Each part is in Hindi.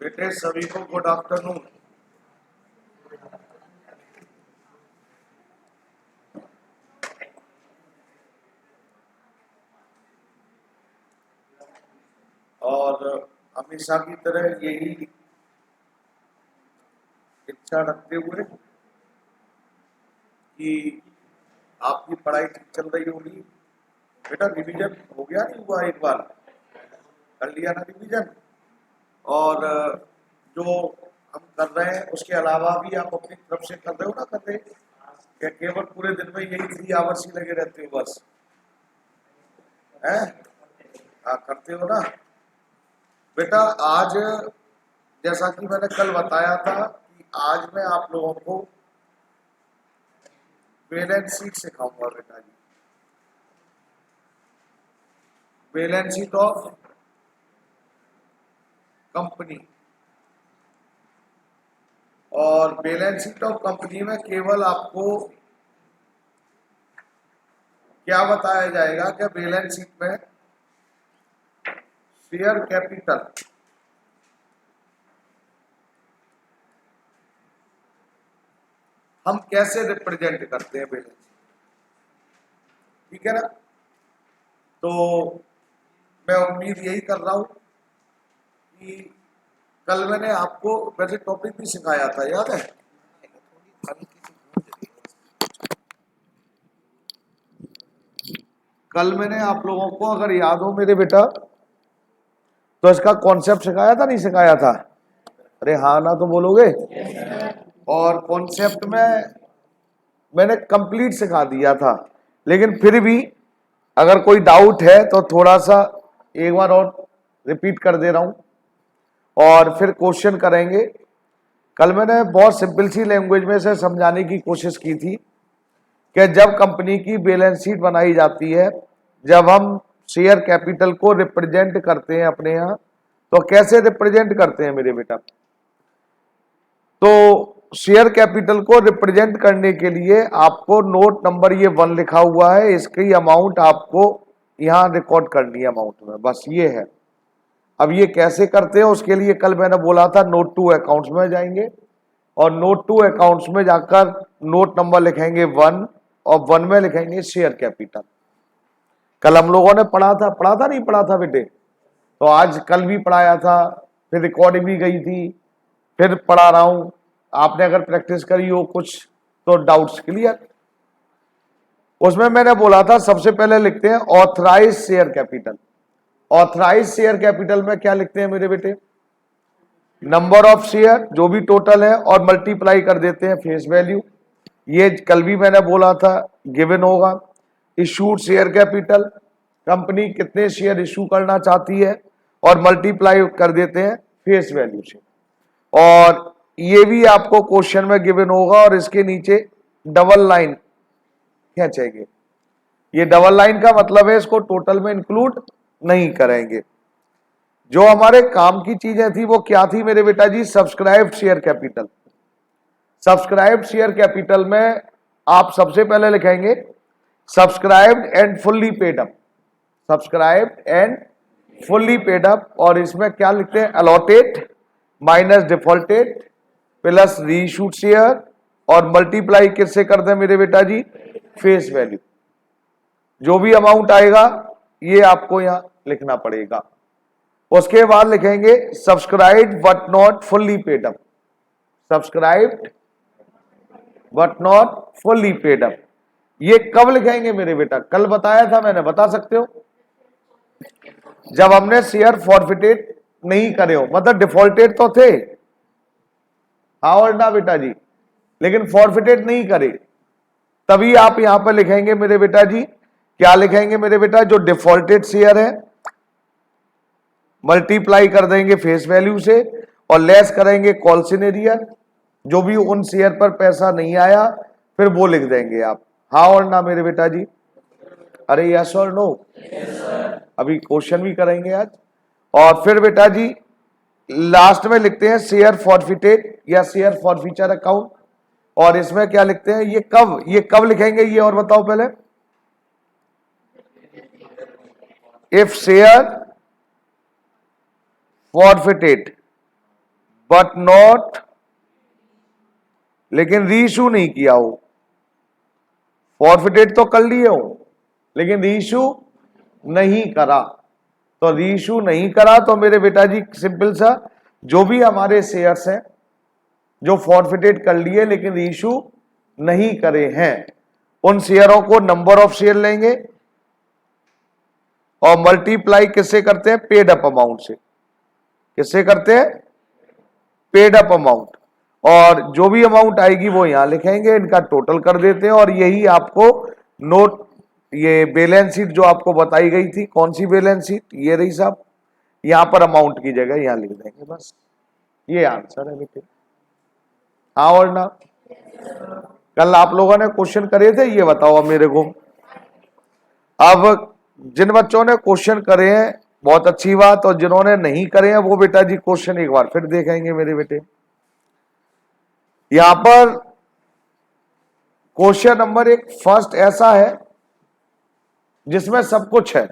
बेटे सभी को गुड आफ्टरनून। और हमेशा की तरह यही इच्छा रखते हुए कि आपकी पढ़ाई ठीक चल रही होगी। बेटा रिवीजन हो गया नहीं हुआ? एक बार कर लिया ना रिवीजन? और जो हम कर रहे हैं उसके अलावा भी आप अपनी तरफ से कर रहे हो ना? कर रहे क्या केवल पूरे दिन में यही 3 आवर्स ही लगे रहते हो बस? हैं? करते हो ना? बेटा आज जैसा कि मैंने कल बताया था कि आज मैं आप लोगों को बैलेंस शीट सिखाऊंगा बेटा जी। Balance sheet of company. और बैलेंस शीट ऑफ कंपनी में केवल आपको क्या बताया जाएगा कि बैलेंस शीट में शेयर कैपिटल हम कैसे रिप्रेजेंट करते हैं बैलेंस शीट, ठीक है ना? तो मैं उम्मीद यही कर रहा हूं कि कल मैंने आपको वैसे टॉपिक भी सिखाया था, याद है? कल मैंने आप लोगों को अगर याद हो मेरे बेटा तो इसका कॉन्सेप्ट सिखाया था, नहीं सिखाया था? अरे हाँ ना तो बोलोगे? और कॉन्सेप्ट में मैंने कंप्लीट सिखा दिया था, लेकिन फिर भी अगर कोई डाउट है तो थोड़ा सा एक बार और रिपीट कर दे रहा हूं और फिर क्वेश्चन करेंगे। कल मैंने बहुत सिंपल सी लैंग्वेज में से समझाने की कोशिश की थी कि जब कंपनी की बैलेंस शीट बनाई जाती है, जब हम शेयर कैपिटल को रिप्रेजेंट करते हैं अपने यहाँ, तो कैसे रिप्रेजेंट करते हैं मेरे बेटा? तो शेयर कैपिटल को रिप्रेजेंट करने के लिए आपको नोट नंबर ये 1 लिखा हुआ है, इसकी अमाउंट आपको यहां रिकॉर्ड करनी है अमाउंट में, बस ये है। अब ये कैसे करते हैं उसके लिए कल मैंने बोला था नोट टू अकाउंट्स में जाएंगे और नोट टू अकाउंट्स में जाकर नोट नंबर लिखेंगे 1 और 1 में लिखेंगे शेयर कैपिटल। कल हम लोगों ने पढ़ा था नहीं पढ़ा था बेटे? तो आज कल भी पढ़ाया था, फिर रिकॉर्डिंग भी गई थी, फिर पढ़ा रहा हूं। आपने अगर प्रैक्टिस करी हो कुछ तो डाउट्स क्लियर। उसमें मैंने बोला था सबसे पहले लिखते हैं authorise share capital. Authorise share capital में क्या लिखते हैं मेरे बेटे? नंबर ऑफ शेयर जो भी टोटल है और मल्टीप्लाई कर देते हैं फेस वैल्यू। ये कल भी मैंने बोला था गिवन होगा। इशूड शेयर कैपिटल, कंपनी कितने शेयर इशू करना चाहती है और मल्टीप्लाई कर देते हैं फेस वैल्यू से। और ये भी आपको क्वेश्चन में गिवन होगा और इसके नीचे डबल लाइन खींचेंगे। ये डबल लाइन का मतलब है इसको टोटल में इंक्लूड नहीं करेंगे। जो हमारे काम की चीजें थी वो क्या थी मेरे बेटा जी? Subscribed share capital. Subscribed share capital में आप सबसे पहले लिखेंगे subscribed and fully paid up. Subscribed and fully paid up, और इसमें क्या लिखते हैं? Allotted minus defaulted plus reissued share और मल्टीप्लाई किससे करते हैं मेरे बेटा जी? Face value. जो भी अमाउंट आएगा ये आपको यहां लिखना पड़ेगा। उसके बाद लिखेंगे subscribed but not fully paid up. Subscribed but not fully paid up, ये कब लिखेंगे मेरे बेटा? कल बताया था मैंने, बता सकते हो? जब हमने शेयर फॉरफिटेड नहीं करे हो, मतलब डिफॉल्टेड तो थे, हाँ और ना बेटा जी, लेकिन फॉरफिटेड नहीं करे, तभी आप यहां पर लिखेंगे मेरे बेटा जी। क्या लिखेंगे मेरे बेटा? जो डिफॉल्टेड शेयर है मल्टीप्लाई कर देंगे फेस वैल्यू से और लेस करेंगे कॉल्सन एरियर। जो भी उन शेयर पर पैसा नहीं आया फिर वो लिख देंगे आप। हाँ और ना मेरे बेटा जी? अरे यस और नो? अभी क्वेश्चन भी करेंगे आज। और फिर बेटा जी लास्ट में लिखते हैं शेयर फॉरफिटेड या शेयर फॉरफीचर अकाउंट। और इसमें क्या लिखते हैं? ये कब लिखेंगे ये और बताओ पहले। If share forfeited but not, लेकिन रीइशू नहीं किया हो। फॉरफिटेड तो कर लिए हो लेकिन रीइशू नहीं करा। तो रीइशू नहीं करा तो मेरे बेटा जी सिंपल सा, जो भी हमारे शेयर्स हैं जो फॉरफिटेड कर लिए लेकिन रीइशू नहीं करे हैं, उन शेयरों को नंबर ऑफ शेयर लेंगे और मल्टीप्लाई किससे करते हैं? पेड अप अमाउंट से। किससे करते हैं? Paid up amount. और जो भी अमाउंट आएगी वो यहां लिखेंगे, इनका टोटल कर देते हैं और यही आपको नोट, ये बैलेंस शीट जो आपको बताई गई थी, कौन सी बैलेंस शीट? ये रही साहब, यहां पर अमाउंट की जगह यहां लिख देंगे, बस ये आंसर है बेटे। हाँ और ना? कल आप लोगों ने क्वेश्चन करे थे, ये बताओ अब मेरे को। अब जिन बच्चों ने क्वेश्चन करे हैं बहुत अच्छी बात, और जिन्होंने नहीं करे हैं वो बेटा जी क्वेश्चन एक बार फिर देखेंगे मेरे बेटे। यहां पर क्वेश्चन नंबर 1 फर्स्ट ऐसा है जिसमें सब कुछ है।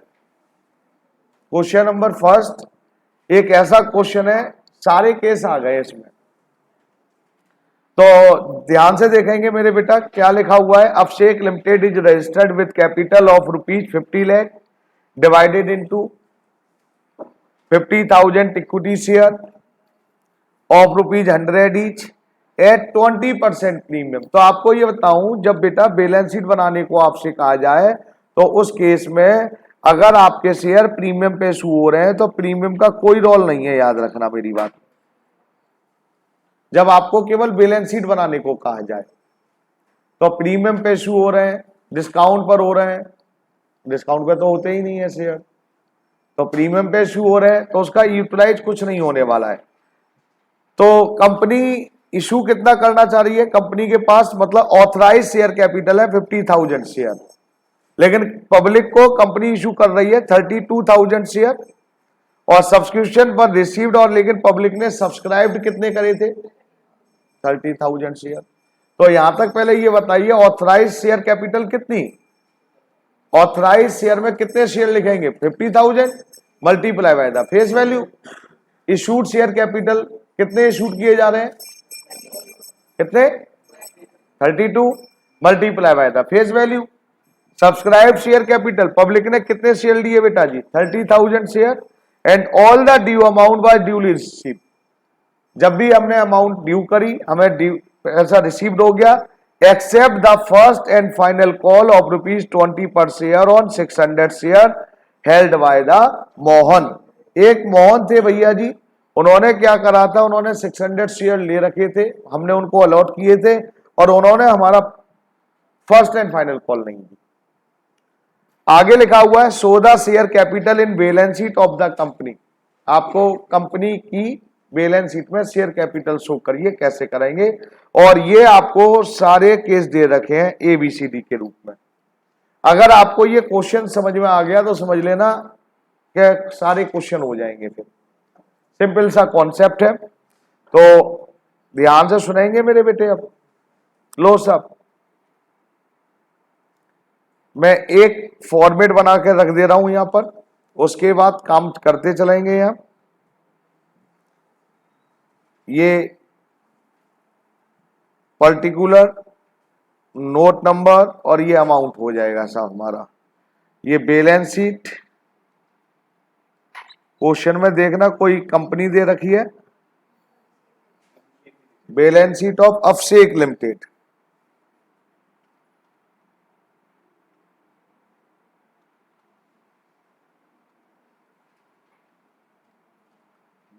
क्वेश्चन नंबर फर्स्ट एक ऐसा क्वेश्चन है, सारे केस आ गए इसमें, तो ध्यान से देखेंगे मेरे बेटा। क्या लिखा हुआ है? Abhishek limited is registered with capital of ₹50 lakh divided into 50,000 equity share of ₹100 each at 20% premium. तो आपको ये बताऊं, जब बेटा बैलेंस शीट बनाने को आपसे कहा जाए तो उस केस में अगर आपके शेयर प्रीमियम पे इशू हो रहे हैं तो प्रीमियम का कोई रोल नहीं है, याद रखना मेरी बात। जब आपको केवल बैलेंस शीट बनाने को कहा जाए तो प्रीमियम पे इशू हो रहे हैं, डिस्काउंट पर हो रहे हैं, डिस्काउंट पे तो होते ही नहीं है शेयर, तो प्रीमियम पे इशू हो रहे हैं तो उसका यूटिलाइज कुछ नहीं होने वाला है। तो कंपनी इशू कितना करना चाह रही है? कंपनी के पास मतलब ऑथराइज शेयर कैपिटल है 50,000 शेयर, लेकिन पब्लिक को कंपनी इशू कर रही है 32,000 शेयर, और सब्सक्रिप्शन पर रिसीव्ड, और लेकिन पब्लिक ने सब्सक्राइब्ड कितने करे थे? 30,000 शेयर। तो यहां तक पहले ये बताइए ऑथराइज शेयर कैपिटल कितनी? ऑथराइज शेयर में कितने शेयर लिखेंगे? 50,000 multiply by the face value. Issued share capital कितने इशूड किए जा रहे हैं? कितने? 32 multiply by the face value. Subscribe share capital, public ने कितने शेयर लिए बेटा जी? 30,000 share, and all the due amount by duly received. जब भी हमने अमाउंट ड्यू करी, हमें ड्यू पैसा रिसीव्ड हो गया, except the first and final call of ₹20 per share on 600 share held by the Mohan. एक मोहन थे भैया जी, उन्होंने क्या करा था? उन्होंने 600 शेयर ले रखे थे, हमने उनको अलॉट किए थे, और उन्होंने हमारा फर्स्ट एंड फाइनल कॉल नहीं दी। आगे लिखा हुआ है show the share capital in balance sheet of the company. आपको कंपनी की बैलेंस शीट में शेयर कैपिटल शो करिए, कैसे करेंगे? और ये आपको सारे केस दे रखे हैं ABCD के रूप में। अगर आपको ये क्वेश्चन समझ में आ गया तो समझ लेना कि सारे क्वेश्चन हो जाएंगे। फिर सिंपल सा कॉन्सेप्ट है, तो ध्यान से सुनेंगे मेरे बेटे। अब लो सब, मैं एक फॉर्मेट बना के रख दे रहा हूं यहां पर, उसके बाद काम करते चलेंगे। यहां ये पर्टिकुलर नोट नंबर और ये अमाउंट हो जाएगा साहब हमारा। ये बैलेंस शीट, क्वेश्चन में देखना कोई कंपनी दे रखी है, balance sheet of Abhishek limited.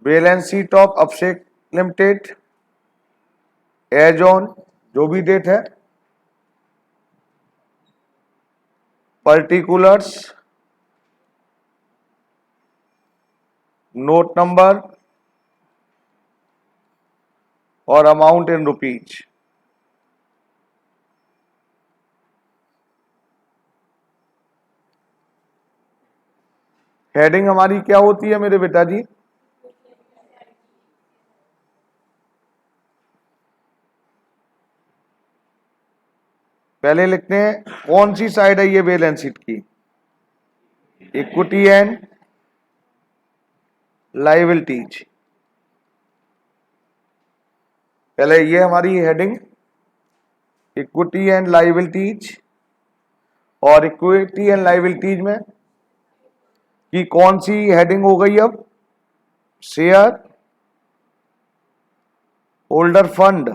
Balance sheet of Abhishek limited as on, जो भी डेट है, पर्टिकुलर्स, नोट नंबर और अमाउंट इन रुपीज। हेडिंग हमारी क्या होती है मेरे बेटा जी? पहले लिखते हैं कौन सी साइड है ये बैलेंस शीट की? Equity and liabilities. पहले ये हमारी हेडिंग इक्विटी एंड लायबिलिटीज, और इक्विटी एंड लायबिलिटीज में कि कौन सी हेडिंग हो गई अब, शेयर होल्डर फंड,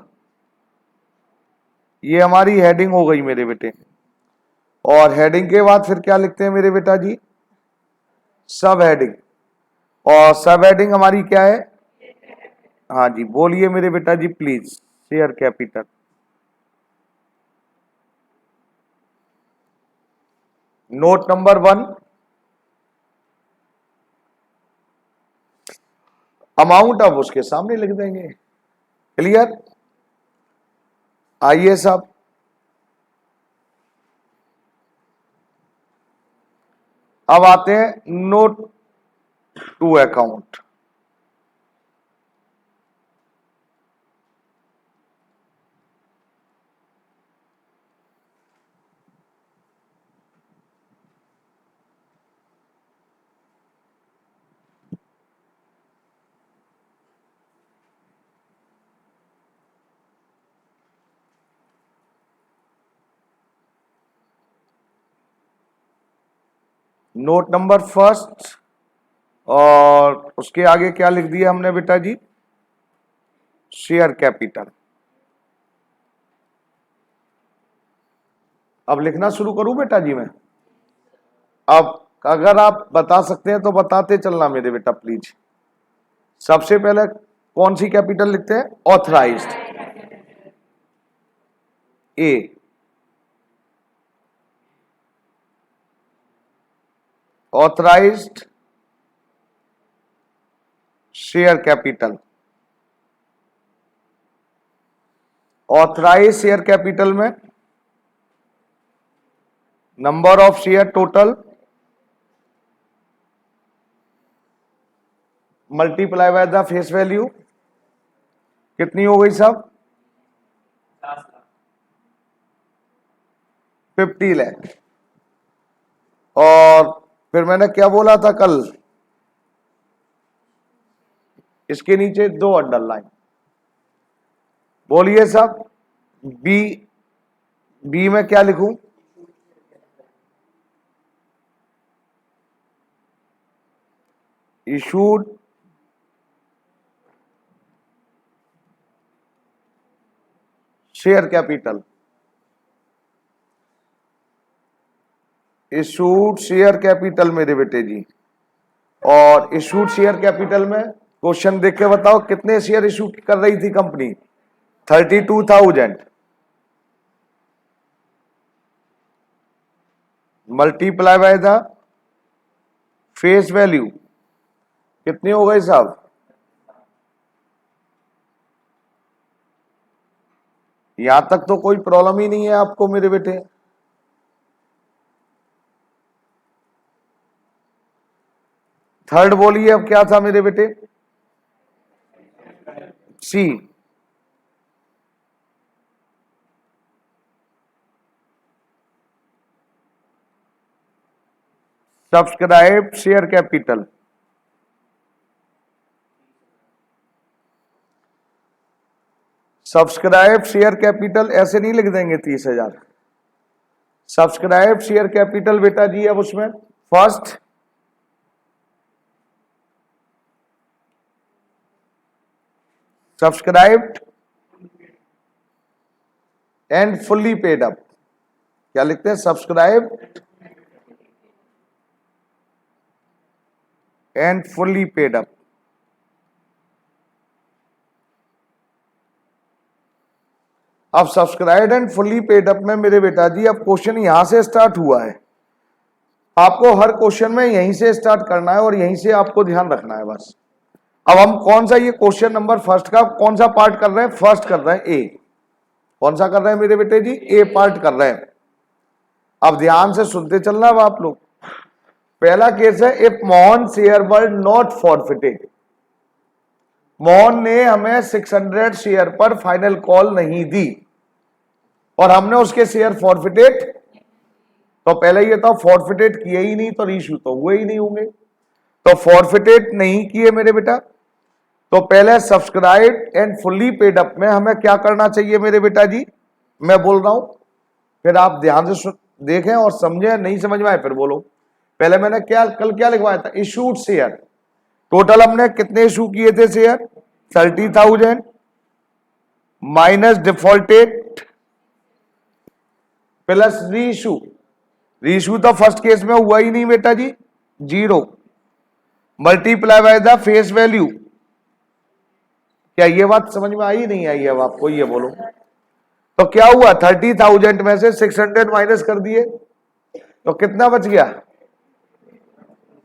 ये हमारी हेडिंग हो गई मेरे बेटे। और हेडिंग के बाद फिर क्या लिखते हैं मेरे बेटा जी, सब हेडिंग। और सब हेडिंग हमारी क्या है, हाँ जी बोलिए मेरे बेटा जी please, share capital. Note number 1, amount अब उसके सामने लिख देंगे। क्लियर, आइए साहब, अब आते हैं note to account. Note number first, और उसके आगे क्या लिख दिया हमने बेटा जी, शेयर कैपिटल। अब लिखना शुरू करूं बेटा जी मैं? अब अगर आप बता सकते हैं तो बताते चलना मेरे बेटा प्लीज। सबसे पहले कौन सी कैपिटल लिखते हैं, authorised, A. Authorised share capital. Authorise share capital में number of share total multiply by the face value, कितनी हो गई साहब, 50 लाख। और फिर मैंने क्या बोला था कल, इसके नीचे 2 अंडरलाइन, बोलिए साहब। बी, बी में क्या लिखूं, issued share capital, issued share capital मेरे बेटे जी। और इशूड शेयर कैपिटल में क्वेश्चन देख के बताओ कितने शेयर इशू कर रही थी company, 32,000 multiply by the face value, कितनी हो गई साहब, यहां तक तो कोई प्रॉब्लम ही नहीं है आपको मेरे बेटे। थर्ड बोलिए अब क्या था मेरे बेटे, C, subscribe share capital. Subscribe share capital ऐसे नहीं लिख देंगे 30,000, सब्सक्राइब शेयर कैपिटल बेटा जी अब उसमें first subscribed and fully paid up, क्या लिखते हैं, subscribed and fully paid up. अब subscribe and fully paid up में मेरे बेटा जी अब क्वेश्चन यहां से स्टार्ट हुआ है, आपको हर क्वेश्चन में यहीं से स्टार्ट करना है और यहीं से आपको ध्यान रखना है बस। अब हम कौन सा, ये क्वेश्चन नंबर फर्स्ट का कौन सा पार्ट कर रहे हैं, फर्स्ट कर रहे हैं, ए। कौन सा कर रहे हैं मेरे बेटे जी, ए पार्ट कर रहे हैं। अब ध्यान से सुनते चलना अब आप लोग। पहला केस है, if Mohan share were not forfeited, Mohan ने हमें 600 शेयर पर फाइनल कॉल नहीं दी और हमने उसके शेयर फॉरफिटेड, तो पहले ये था फॉरफिटेड किए ही नहीं तो इशू तो हुए ही नहीं होंगे, तो फॉरफिटेड नहीं किए मेरे बेटा, तो पहले subscribe and fully paid up में हमें क्या करना चाहिए मेरे बेटा जी, मैं बोल रहा हूं, फिर आप ध्यान से देखें और समझें, नहीं समझ में आए फिर बोलो। पहले मैंने कल क्या लिखवाया था, इशूड शेयर। टोटल हमने कितने इशू किए थे share, 30,000 minus defaulted plus reissue. Reissue तो फर्स्ट केस में हुआ ही नहीं बेटा जी, 0 multiply by the face value. क्या ये बात समझ में आई नहीं आई? अब आपको ये बोलो तो क्या हुआ, 30,000 में से 600 माइनस कर दिए तो कितना बच गया,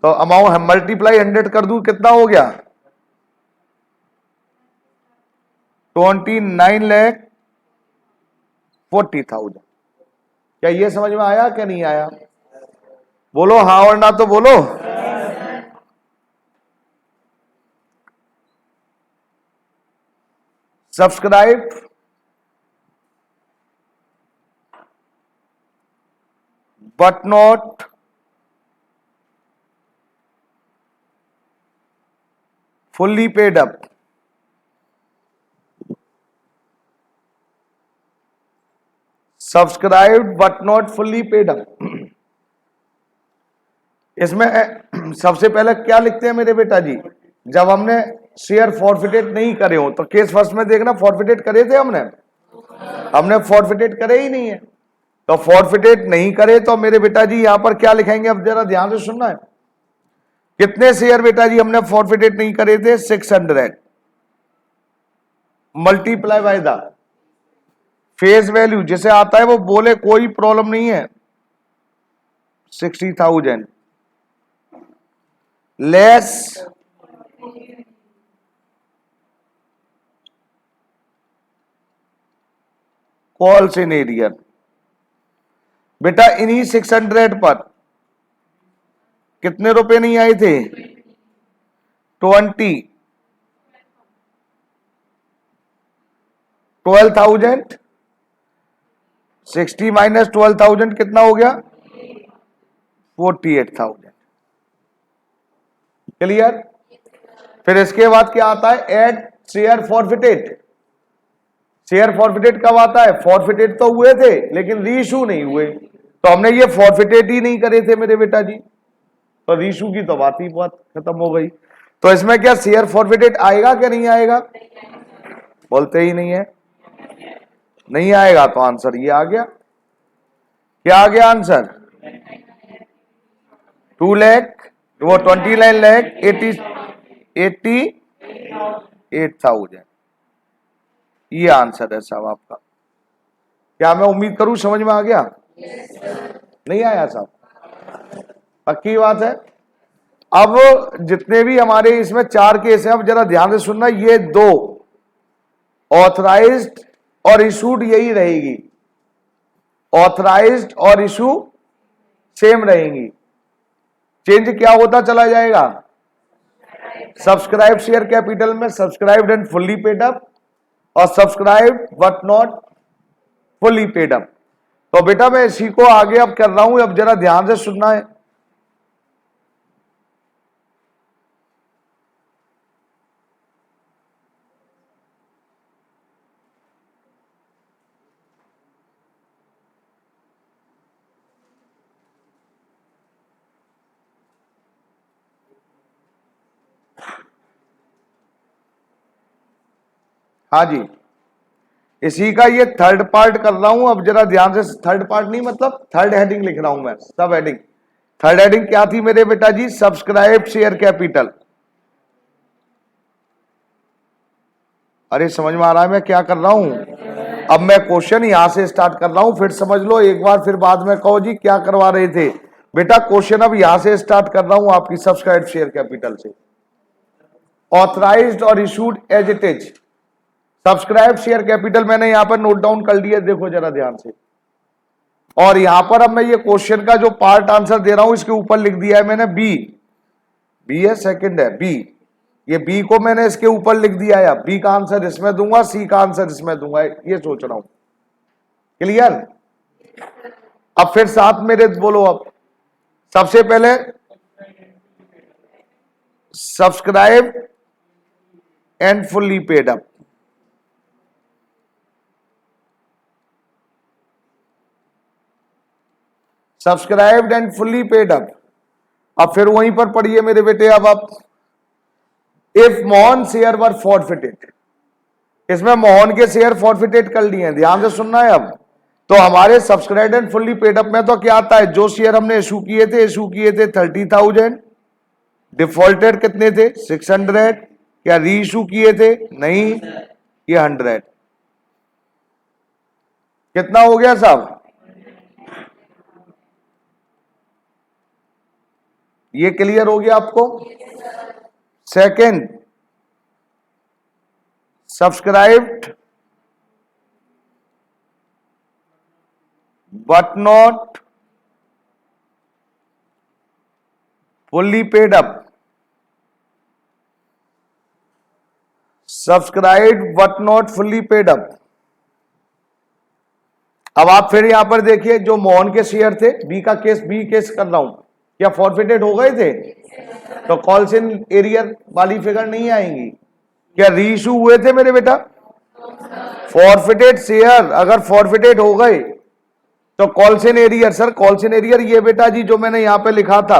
तो अमाउंट मल्टीप्लाई 100 कर दूं कितना हो गया, 29,40,000। क्या ये समझ में आया क्या नहीं आया? बोलो हाँ और ना तो बोलो। Subscribe but not fully paid up. Subscribe but not fully paid up, इसमें सबसे पहले क्या लिखते हैं मेरे बेटा जी, जब हमने शेयर फॉरफिटेड नहीं करे हो तो केस फर्स्ट में देखना फॉरफिटेड करे थे हमने फॉरफिटेड करे ही नहीं है। तो फॉरफिटेड नहीं करे तो मेरे बेटा जी यहां पर क्या लिखेंगे, अब जरा ध्यान से सुनना है। कितने शेयर बेटा जी हमने फॉरफिटेड नहीं करे थे, 600 multiply by the face value, जिसे आता है वो बोले, कोई प्रॉब्लम नहीं है, 60,000 लेस कॉल्स इन एरियर। बेटा इन्हीं 600 पर कितने रुपए नहीं आए थे, 12,000। 60 माइनस 12,000 कितना हो गया, 48,000। क्लियर? फिर इसके बाद क्या आता है, add share forfeited. Share forfeited कब आता है, फॉरफिटेड तो हुए थे लेकिन रीइशू नहीं हुए, तो हमने ये फॉरफिटेड ही नहीं करे थे मेरे बेटा जी, तो रीइशू की तो बात ही बहुत खत्म हो गई। तो इसमें क्या शेयर फॉरफिटेड आएगा क्या नहीं आएगा, बोलते ही नहीं है, नहीं आएगा तो आंसर ये आ गया। क्या आ गया आंसर, 2 लाख, वो 29,88,000, ये आंसर है साहब आपका। क्या मैं उम्मीद करूं समझ में आ गया? नहीं आया साहब, पक्की बात है। अब जितने भी हमारे इसमें 4 केस हैं, अब जरा ध्यान से सुनना, ये 2 ऑथराइज्ड और इशूड यही रहेगी, ऑथराइज्ड और इशू सेम रहेंगी, चेंज क्या होता चला जाएगा, सब्सक्राइब शेयर कैपिटल में subscribed and fully paid up और subscribe but not fully paid up. तो बेटा मैं इसी को आगे अब कर रहा हूं, अब जरा ध्यान से सुनना है। हाँ जी, इसी का ये थर्ड पार्ट कर रहा हूं, अब जरा ध्यान से, थर्ड पार्ट नहीं मतलब थर्ड हेडिंग लिख रहा हूं मैं, सब हेडिंग। थर्ड हेडिंग क्या थी मेरे बेटा जी, सब्सक्राइब शेयर कैपिटल। अरे समझ में आ रहा है मैं क्या कर रहा हूं? अब मैं क्वेश्चन यहां से स्टार्ट कर रहा हूं, फिर समझ लो एक बार, फिर बाद में कहो जी क्या करवा रहे थे। बेटा क्वेश्चन अब यहां से स्टार्ट कर रहा हूं आपकी सब्सक्राइब शेयर कैपिटल से, ऑथराइज्ड और issued as it is. Subscribe share capital मैंने यहां पर नोट डाउन कर लिया, देखो जरा ध्यान से। और यहां पर अब मैं ये क्वेश्चन का जो पार्ट आंसर दे रहा हूं इसके ऊपर लिख दिया है मैंने बी है, सेकंड है बी, ये बी को मैंने इसके ऊपर लिख दिया है, बी का आंसर इसमें दूंगा, सी का आंसर इसमें दूंगा, ये सोच रहा हूं। क्लियर? अब फिर साथ मेरे बोलो, अब सबसे पहले subscribe and fully paid up. Subscribed and fully paid up. अब फिर वहीं पर पढ़िए मेरे बेटे, अब आप if Mohan share were forfeited, इसमें मोहन के शेयर फॉरफिटेड कर लिए हैं, ध्यान से सुनना है। अब तो हमारे subscribed and fully paid up में तो क्या आता है, जो शेयर हमने इशू किए थे 30,000, डिफॉल्टेड कितने थे 600, क्या री इशू किए थे, नहीं, ये 100, कितना हो गया साहब, ये क्लियर हो गया आपको। Second, subscribed but not fully paid up, subscribed but not fully paid up. अब आप फिर यहां पर देखिए, जो मोहन के शेयर थे, बी केस कर रहा हूं, क्या फॉरफिटेड हो गए थे, तो कॉल्स इन एरियर वाली फिगर नहीं आएंगी। क्या रीइशू हुए थे मेरे बेटा, फॉरफिटेड शेयर अगर फॉरफिटेड हो गए तो calls in arrear, sir calls in arrear ये बेटा जी जो मैंने यहां पे लिखा था,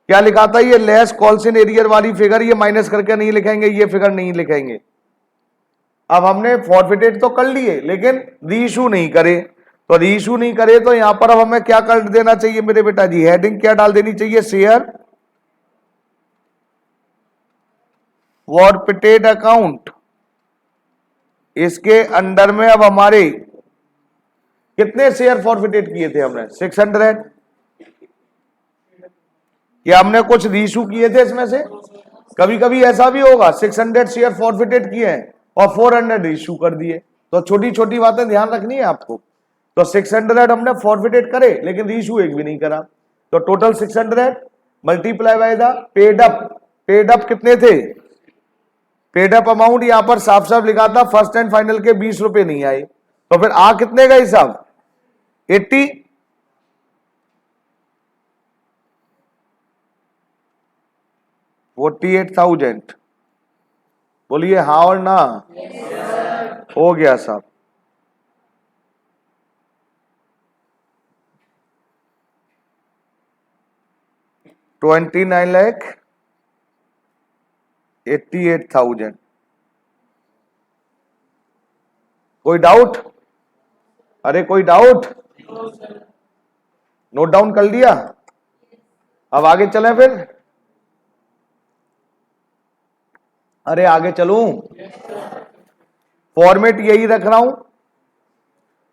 क्या लिखा था, ये लेस कॉल्स इन एरियर वाली फिगर, ये माइनस करके नहीं लिखेंगे, ये फिगर नहीं लिखेंगे। अब हमने फॉरफिटेड तो कर लिए लेकिन रीइशू नहीं करे, तो रीइशू नहीं करे तो यहां पर अब हमें क्या कर देना चाहिए मेरे बेटा जी, हेडिंग क्या डाल देनी चाहिए, शेयर फॉरफिटेड अकाउंट। इसके अंडर में अब हमारे कितने शेयर फॉरफिटेड किए थे हमने, 600, या हमने कुछ रीइशू किए थे इसमें से, कभी कभी ऐसा भी होगा 600 शेयर फॉरफिटेड किए हैं और 400 रीइशू कर दिए, तो छोटी छोटी बातें ध्यान रखनी है आपको। तो 600 हमने फॉरफिटेड करे लेकिन रीइशू एक भी नहीं करा, तो total 600 multiply by the paid up. Paid up कितने थे, पेड अप अमाउंट यहां पर साफ साफ लिखा था, फर्स्ट एंड फाइनल के 20 रुपए नहीं आए, तो फिर आ कितने गए साहब, 80, 48,000। बोलिए हाँ और ना, हो गया साहब। $29,88,000। कोई डाउट, अरे कोई डाउट, नोट डाउन कर लिया। अब आगे चलें फिर, अरे आगे चलूं, फॉर्मेट यही रख रहा हूं,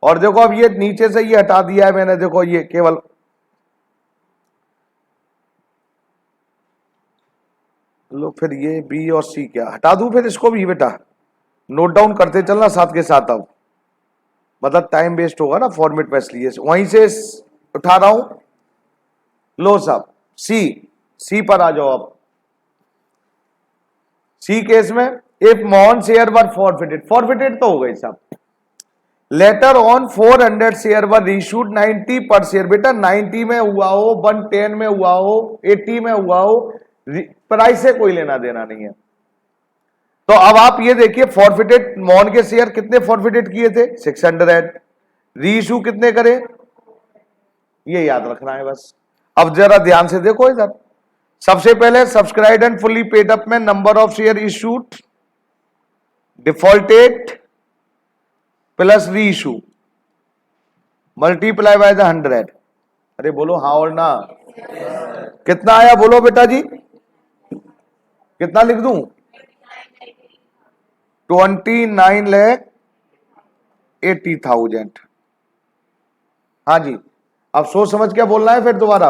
और देखो अब ये नीचे से ये हटा दिया है मैंने, देखो ये केवल लो, फिर ये बी और सी क्या हटा दूं, फिर इसको भी बेटा नोट डाउन करते चलना साथ के साथ, अब मतलब टाइम वेस्ट होगा ना फॉर्मेट में, इसलिए वहीं से उठा रहा हूं। लो साहब, सी पर आ जाओ। अब सी केस में, if Mohan share were forfeited, forfeited तो हो गई साहब, later on 400 share were issued 90 पर शेयर, बेटा 90 में हुआ हो, 110 में हुआ हो, 80 में हुआ हो, प्राइस से कोई लेना देना नहीं है। तो अब आप ये देखिए, फॉरफिटेड मोहन के शेयर कितने फॉरफिटेड किए थे, 600, री इशू कितने करे, ये याद रखना है बस। अब जरा ध्यान से देखो इधर, सबसे पहले subscribed and fully paid up में number of share issued defaulted plus reissue multiply by the 100। अरे बोलो हाँ और ना, कितना आया बोलो बेटा जी, कितना लिख दूं, 29,80,000। हाँ जी, अब सोच समझ क्या बोलना है फिर दोबारा।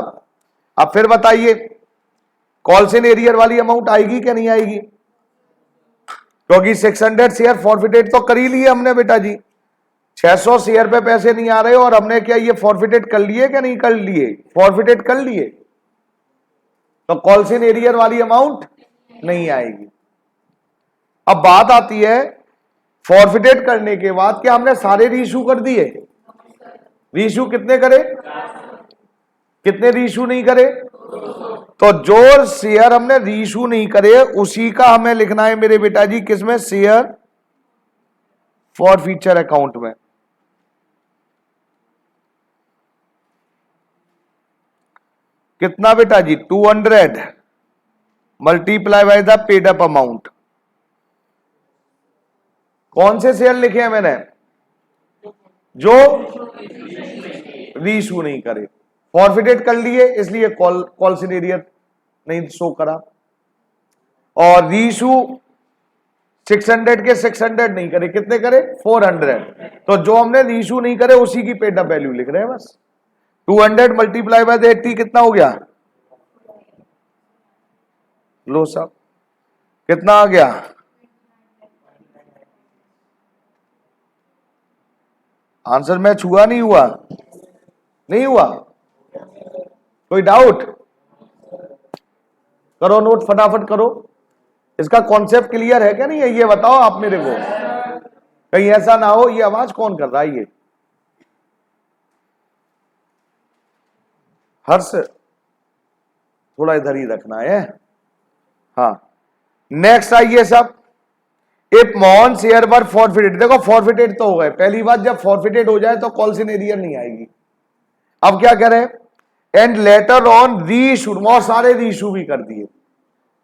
अब फिर बताइए, कॉल्स इन एरियर वाली अमाउंट आएगी क्या नहीं आएगी, क्योंकि 600 शेयर फॉरफिटेड तो कर ही लिए हमने बेटा जी, 600 शेयर पे पैसे नहीं आ रहे और हमने क्या ये फॉरफिटेड कर लिए क्या नहीं कर लिए, फॉरफिटेड कर लिए, तो कॉल्स इन एरियर वाली अमाउंट नहीं आएगी। अब बात आती है, फॉरफिटेड करने के बाद क्या हमने सारे रीइशू कर दिए, रीइशू कितने करे, कितने रीइशू नहीं करे, तो जो शेयर हमने रीइशू नहीं करे उसी का हमें लिखना है मेरे बेटा जी किसमें, शेयर फॉर फ्यूचर अकाउंट में। कितना बेटा जी, 200 multiply by the paid up amount. कौन से शेयर लिखे हैं मैंने, जो रीइशू नहीं करे, फॉरफिटेड कर लिए इसलिए कॉल सिनेरियर नहीं शो करा, और रीइशू 600 के 600 नहीं करे, कितने करे 400। तो जो हमने रीइशू नहीं करे उसी की पेड अप वैल्यू लिख रहे हैं बस। 200 मल्टीप्लाई बाय 80 कितना हो गया, लो साहब कितना आ गया, आंसर मैच हुआ नहीं हुआ, नहीं हुआ, कोई डाउट, करो नोट फटाफट करो। इसका कॉन्सेप्ट क्लियर है क्या नहीं है, ये बताओ आप मेरे को, कहीं ऐसा ना हो ये आवाज कौन कर रहा है, ये हर्ष थोड़ा इधर ही रखना है। हाँ नेक्स्ट आइए सब, if Mohan share were forfeited, देखो फॉरफिटेड तो हो गए, पहली बात जब फॉरफिटेड हो जाए तो कॉल सिनेरियर नहीं आएगी। अब क्या करें, एंड लेटर ऑन रीइशू, बहुत सारे रीइशू भी कर दिए,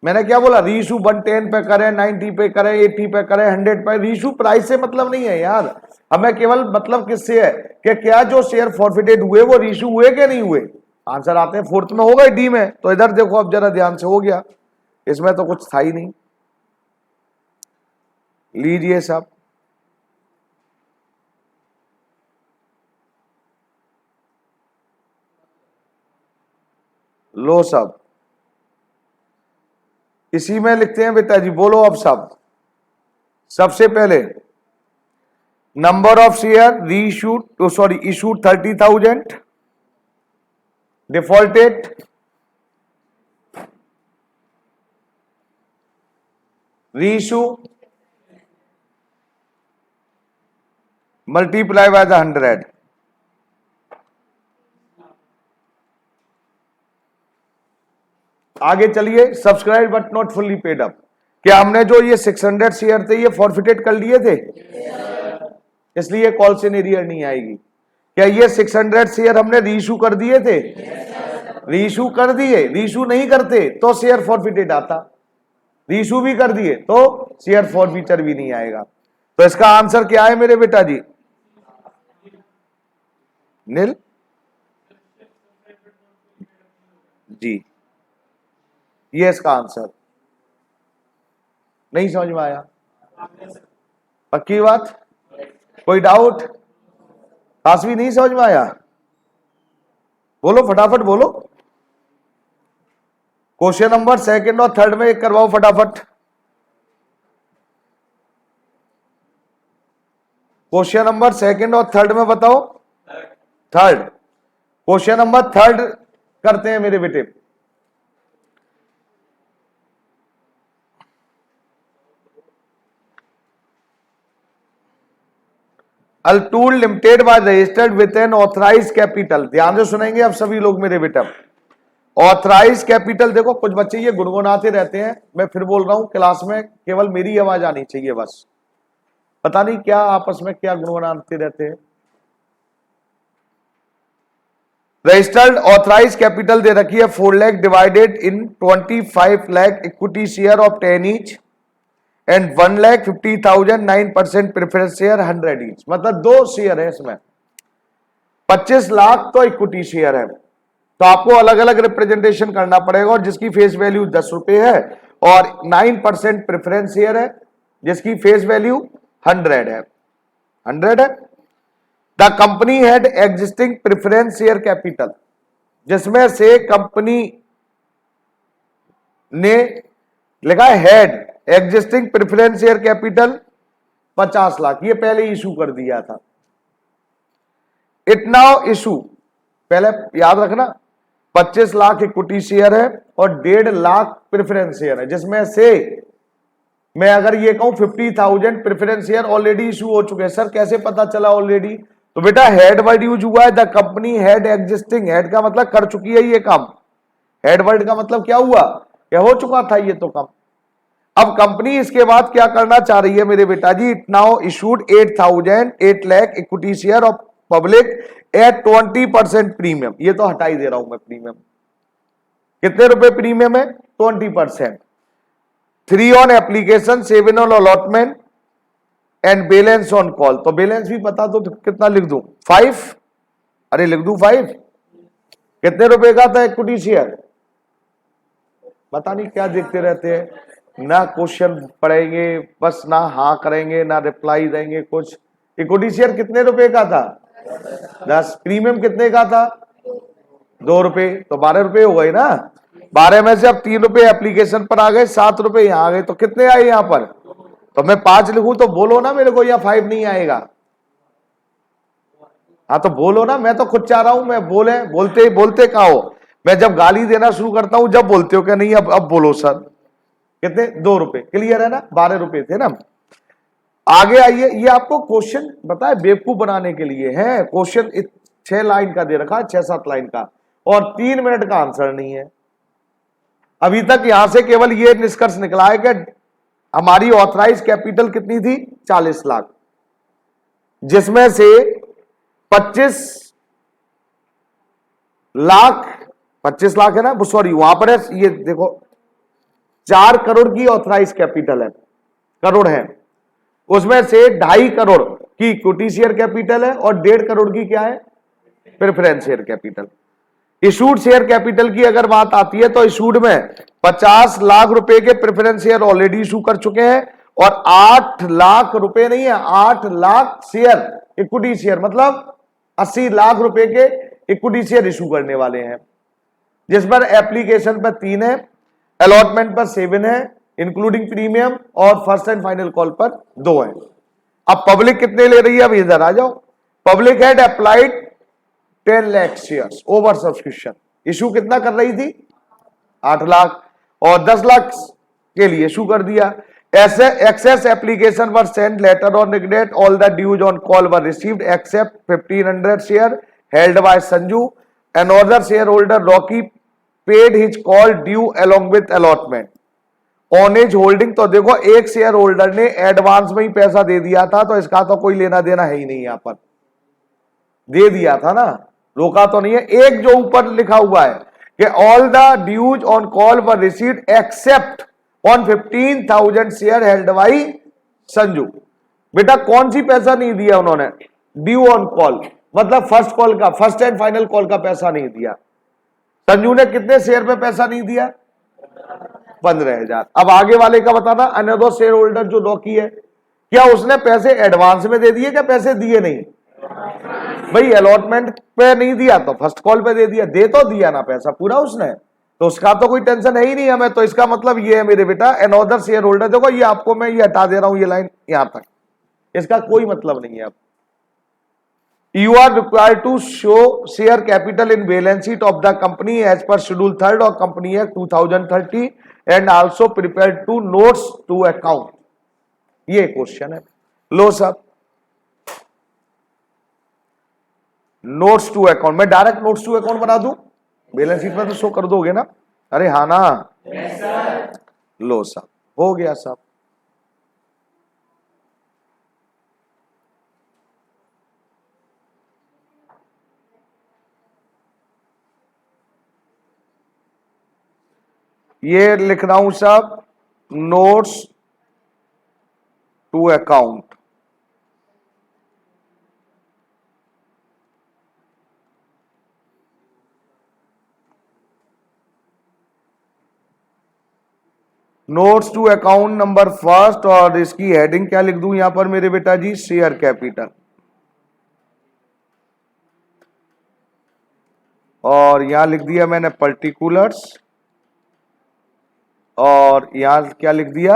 मैंने क्या बोला, रीइशू 110 पे करें, 90 पे करें, 80 पे करें, 100 पे, रीइशू प्राइस से मतलब नहीं है यार, हमें केवल मतलब किससे है कि क्या जो शेयर फॉरफिटेड हुए वो रीइशू हुए कि नहीं हुए। आंसर आते हैं फोर्थ में, हो गए डी में, तो इधर देखो अब जरा ध्यान से, हो गया, इसमें तो कुछ था ही नहीं, लीजिए साहब। लो साहब इसी में लिखते हैं बेटा जी, बोलो अब साहब। सबसे पहले नंबर ऑफ शेयर रीइशूड, तो sorry issued 30,000, defaulted reissue multiply by the 100। आगे चलिए, subscribe but not fully paid up, क्या हमने जो ये 600 शेयर थे ये फॉरफिटेड कर लिए थे, इसलिए कॉल सिनेरियर नहीं आएगी। क्या ये 600 शेयर हमने रीइशू कर दिए थे, रीइशू कर दिए, रीइशू नहीं करते तो शेयर फॉरफिटेड आता, रीइशू भी कर दिए तो शेयर फॉरफीचर भी नहीं आएगा। तो इसका आंसर क्या है मेरे बेटा जी, नील जी, ये इसका आंसर। नहीं समझ में आया, पक्की बात, कोई डाउट, खास भी नहीं समझ में आया, बोलो फटाफट बोलो। क्वेश्चन नंबर सेकंड और थर्ड में एक करवाओ फटाफट। क्वेश्चन नंबर सेकंड और थर्ड में बताओ, थर्ड, क्वेश्चन नंबर थर्ड करते हैं मेरे बेटे। अल्टूल limited by registered with an authorise capital, ध्यान से सुनेंगे अब सभी लोग मेरे बेटा। ऑथराइज कैपिटल, देखो कुछ बच्चे ये गुनगुनाते रहते हैं, मैं फिर बोल रहा हूं क्लास में केवल मेरी आवाज आनी चाहिए बस, पता नहीं क्या आपस में क्या गुनगुनाते रहते हैं। रजिस्टर्ड ऑथराइज कैपिटल दे रखी है 4 lakh divided in 25 lakh equity share of 10 each and 1,50,000 9% preference share 100 each, मतलब 2 शेयर है इसमें, 25 लाख तो इक्विटी शेयर है, तो आपको अलग अलग रिप्रेजेंटेशन करना पड़ेगा, और जिसकी फेस वैल्यू 10 रुपए है, और 9% प्रेफरेंस शेयर है जिसकी फेस वैल्यू 100 है, 100 है। The company had existing preference share capital, जिसमें से कंपनी ने लिखा है had existing preference share capital 50 lakh, ये पहले इशू कर दिया था। इट नाउ इशू, पहले याद रखना 25 लाख इक्विटी शेयर है और 1.5 लाख प्रेफरेंस शेयर है, जिसमें से मैं अगर ये कहूं 50,000 प्रेफरेंस शेयर ऑलरेडी इशू हो चुके हैं। सर कैसे पता चला ऑलरेडी, तो बेटा हेड वर्ड यूज हुआ है, the company had existing, head का मतलब कर चुकी है ये काम, हेडवर्ड का मतलब क्या हुआ, क्या हो चुका था ये तो कम। अब कंपनी इसके बाद क्या करना चाह रही है मेरे बेटा जी, it now issued 8 lakh equity share of public at 20% premium. ये तो हटा ही दे रहा हूं मैं प्रीमियम, कितने रुपए प्रीमियम है, 20%। 3 on application, 7 on allotment and balance on call. तो बैलेंस भी पता तो कितना लिख दूं, 5, अरे लिख दूं 5। कितने रुपए का था इक्विटी शेयर, पता नहीं क्या देखते रहते हैं, ना क्वेश्चन पढ़ेंगे बस, ना हाँ करेंगे ना रिप्लाई देंगे कुछ। इक्विटी शेयर कितने रुपए का था, 10। प्रीमियम कितने का था, 2 रुपए, तो 12 रुपए हो गए ना। 12 में से अब 3 रुपए एप्लीकेशन पर आ गए, 7 रुपए यहां आ गए, तो कितने आए यहां पर, तो मैं 5 लिखूं तो बोलो ना मेरे को, या 5 नहीं आएगा। हाँ तो बोलो ना, मैं तो खुद चाह रहा हूं, मैं बोलते बोलते कहा हो, मैं जब गाली देना शुरू करता हूं जब बोलते हो क्या नहीं, अब बोलो सर। कितने, 2 रुपए, क्लियर है ना, 12 रुपए थे ना। आगे आइए, ये आपको क्वेश्चन बताए बेवकूफ बनाने के लिए है। क्वेश्चन 6 लाइन का दे रखा, 6-7 लाइन का, और 3 मिनट का आंसर नहीं है। अभी तक यहां से केवल ये निष्कर्ष निकला है कि हमारी ऑथराइज कैपिटल कितनी थी, 40 लाख, जिसमें से 25 लाख, 25 लाख है ना, सॉरी वहां पर है, ये देखो 4 करोड़ की ऑथराइज कैपिटल है, करोड़ है, उसमें से 2.5 करोड़ की इक्विटी शेयर कैपिटल है और 1.5 करोड़ की क्या है, preference share capital. Issued share capital की अगर बात आती है तो इशूड में 50 लाख रुपए के प्रेफरेंस शेयर ऑलरेडी इशू कर चुके हैं, और 8 लाख रुपए नहीं है, 8 लाख शेयर इक्विटी शेयर, मतलब 80 लाख रुपए के इक्विटी शेयर इशू करने वाले हैं, जिस पर एप्लीकेशन पर 3 है, अलॉटमेंट पर 7 है इंक्लूडिंग प्रीमियम, और फर्स्ट एंड फाइनल कॉल पर 2 है। अब पब्लिक कितने ले रही है, अब इधर आ जाओ। Public had applied 10 lakh shares over subscription, issue कितना कर रही थी, 8 लाख, और 10 लाख के लिए इशू कर दिया। ऐसे excess application were send letter on regret, all the dues on call were received except 1500 share held by Sanju, another share holder Rocky paid his call due along with allotment on as holding. तो देखो एक शेयर होल्डर ने एडवांस में ही पैसा दे दिया था, तो इसका तो कोई लेना देना है ही नहीं, यहां पर दे दिया था ना, रोका तो नहीं है। एक जो ऊपर लिखा हुआ है कि all the dues on call were received except on 15,000 share held by Sanju. बेटा कौन सी पैसा नहीं दिया उन्होंने, ड्यू ऑन कॉल, मतलब फर्स्ट कॉल का, फर्स्ट एंड फाइनल कॉल का पैसा नहीं दिया। संजू ने कितने शेयर पे पैसा नहीं दिया, 15,000। अब आगे वाले का बताना, अनदर शेयर होल्डर जो रॉकी है, क्या उसने पैसे एडवांस में दे दिए क्या पैसे दिए नहीं, भाई अलॉटमेंट पे नहीं दिया तो फर्स्ट कॉल पे दे दिया, दे तो दिया ना पैसा पूरा उसने, तो उसका तो कोई टेंशन है ही नहीं हमें। तो इसका मतलब ये है मेरे बेटा, अनदर शेयर होल्डर, देखो ये आपको मैं ये हटा दे रहा हूं, ये लाइन यहां तक, इसका कोई मतलब नहीं है। अब you are required to show share capital in balance sheet of the company as per schedule 3rd of company act 2030 and also prepare to notes to account। ये क्वेश्चन है, लो सब नोट्स टू अकाउंट, मैं डायरेक्ट नोट्स टू अकाउंट बना दूं, बैलेंस शीट में तो शो कर दोगे ना, अरे हाँ ना, yes, लो सब हो गया सब। ये लिख रहा हूं सब, notes to account, notes to account number first, और इसकी हेडिंग क्या लिख दूं यहां पर मेरे बेटा जी, शेयर कैपिटल, और यहां लिख दिया मैंने पर्टिकुलर्स, और यहां क्या लिख दिया,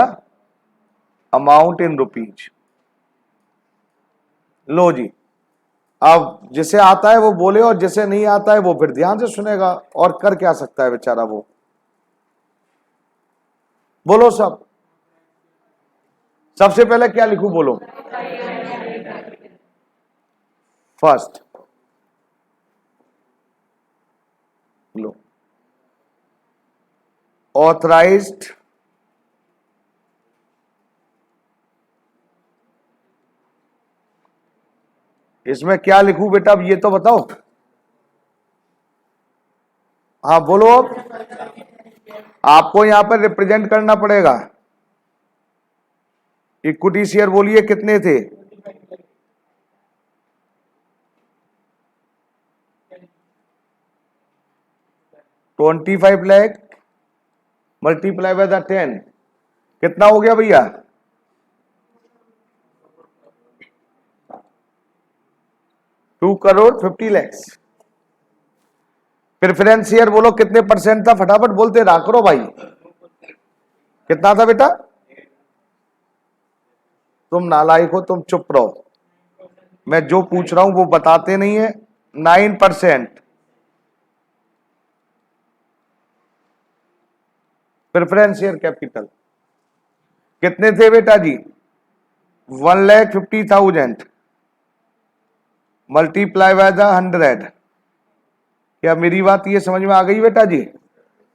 अमाउंट इन रुपीज। लो जी, अब जिसे आता है वो बोले, और जिसे नहीं आता है वो फिर ध्यान से सुनेगा, और कर क्या सकता है बेचारा वो, बोलो सब। सबसे पहले क्या लिखूं बोलो, फर्स्ट, लो ऑथराइज्ड इसमें क्या लिखूं बेटा, अब ये तो बताओ। हाँ बोलो। अब आपको यहां पर रिप्रेजेंट करना पड़ेगा। इक्विटी शेयर बोलिए कितने थे? 25 लाख मल्टीप्लाई बाय द 10 कितना हो गया भैया? 2,50,00,000। प्रेफरेंस शेयर बोलो कितने परसेंट था, फटाफट बोलते रहा करो भाई। कितना था बेटा? तुम नालायक हो, तुम चुप रहो। मैं जो पूछ रहा हूं वो बताते नहीं है। 9%। प्रेफरेंस शेयर कैपिटल कितने थे बेटा जी? 1,50,000 मल्टीप्लाई बाय द 100। क्या मेरी बात ये समझ में आ गई बेटा जी?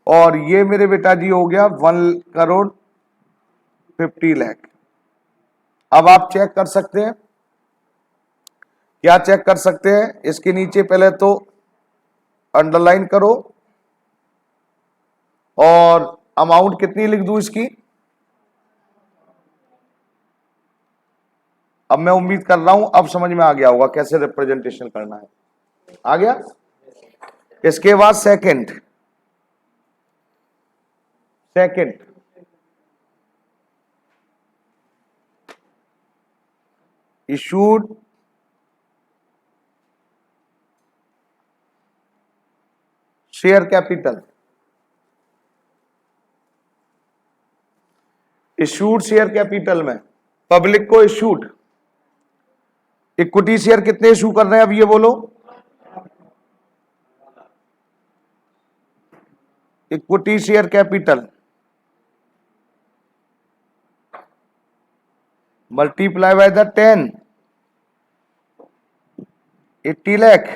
और ये मेरे बेटा जी हो गया 1,50,00,000। अब आप चेक कर सकते हैं। क्या चेक कर सकते हैं? इसके नीचे पहले तो अंडरलाइन करो और अमाउंट कितनी लिख दूं इसकी। अब मैं उम्मीद कर रहा हूं अब समझ में आ गया होगा कैसे रिप्रेजेंटेशन करना है। आ गया? इसके बाद second issued share capital. Issued share capital में पब्लिक को इशूड इक्विटी शेयर कितने इशू कर रहे हैं अब ये बोलो। Equity share capital multiply by the 10 80 lakh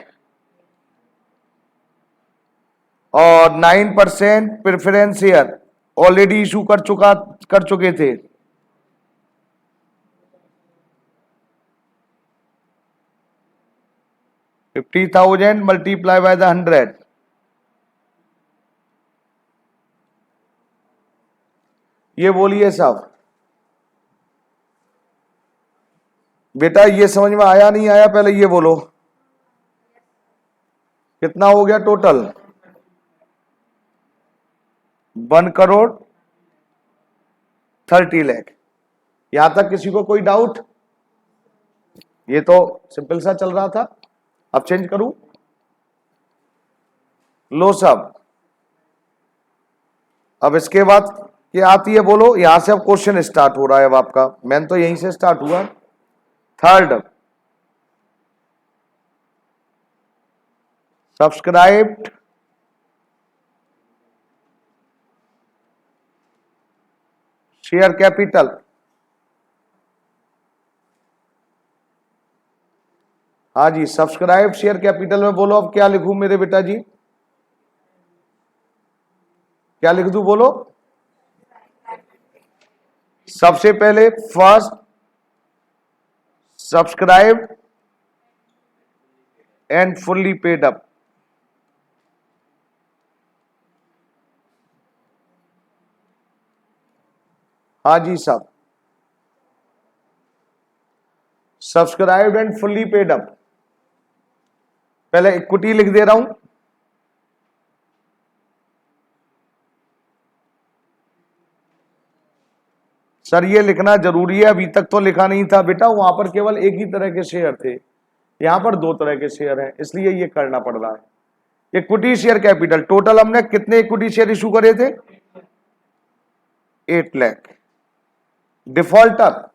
और 9% प्रेफरेंस शेयर ऑलरेडी इशू कर चुके थे। $50,000 मल्टीप्लाई बाय द 100। ये बोलिए साहब बेटा, ये समझ में आया नहीं आया पहले ये बोलो। कितना हो गया टोटल? 1,30,00,000। यहां तक किसी को कोई डाउट? ये तो सिंपल सा चल रहा था। अब चेंज करूं? लो साहब, अब इसके बाद क्या आती है बोलो। यहां से अब क्वेश्चन स्टार्ट हो रहा है। अब आपका मैन तो यहीं से स्टार्ट हुआ। थर्ड, सब्सक्राइब्ड शेयर कैपिटल हाँ जी, सब्सक्राइब शेयर कैपिटल में बोलो अब क्या लिखूं मेरे बेटा जी? क्या लिख दूं बोलो? सबसे पहले first subscribe and fully paid up. हाँ जी साहब, subscribed and fully paid up. पहले इक्विटी लिख दे रहा हूं। सर ये लिखना जरूरी है, अभी तक तो लिखा नहीं था बेटा। वहां पर केवल एक ही तरह के शेयर थे, यहां पर दो तरह के शेयर हैं, इसलिए ये करना पड़ रहा है। इक्विटी शेयर कैपिटल टोटल हमने कितने इक्विटी शेयर इशू करे थे? 8 लाख। डिफॉल्टर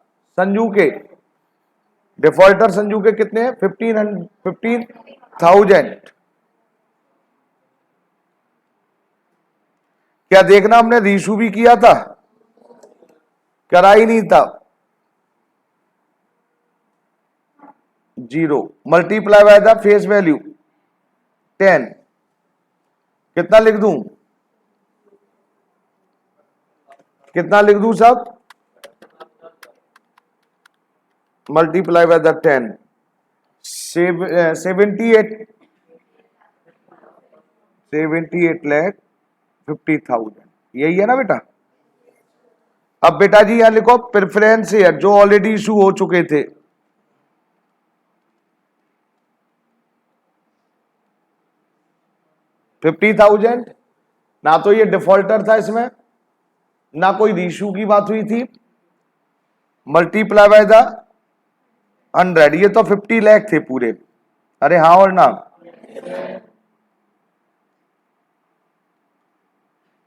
संजू के कितने हैं? 15,000। क्या देखना हमने रीशू भी किया था? करा ही नहीं था। 0 multiply by the face value 10 कितना लिख दूं? कितना लिख दूं सब? मल्टीप्लाई बाय द 10, 78,50,000, यही है ना बेटा? अब बेटा जी यहां लिखो प्रेफरेंस शेयर जो ऑलरेडी इशू हो चुके थे। $50,000, ना तो ये डिफॉल्टर था इसमें, ना कोई रीशू की बात हुई थी। मल्टीप्लाई बाय द 100, ये तो 50 लाख थे पूरे। अरे हाँ और ना?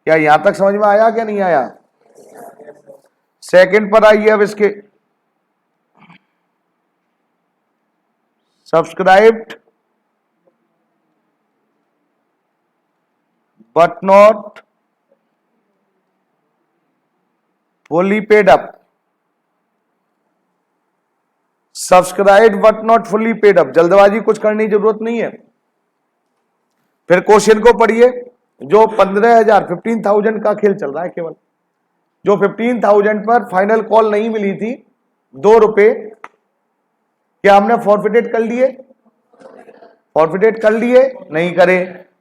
क्या यहां तक समझ में आया क्या नहीं आया? सेकंड पर आइए अब इसके। Subscribed but not fully paid up. Subscribe but not fully paid up, जल्दबाजी कुछ करने की जरूरत नहीं है। फिर क्वेश्चन को पढ़िए। जो 15,000 15,000 का खेल चल रहा है केवल, जो 15,000 पर फाइनल कॉल नहीं मिली थी, ₹2, क्या हमने फॉरफिटेड कर लिए? फॉरफिटेड कर लिए? नहीं करे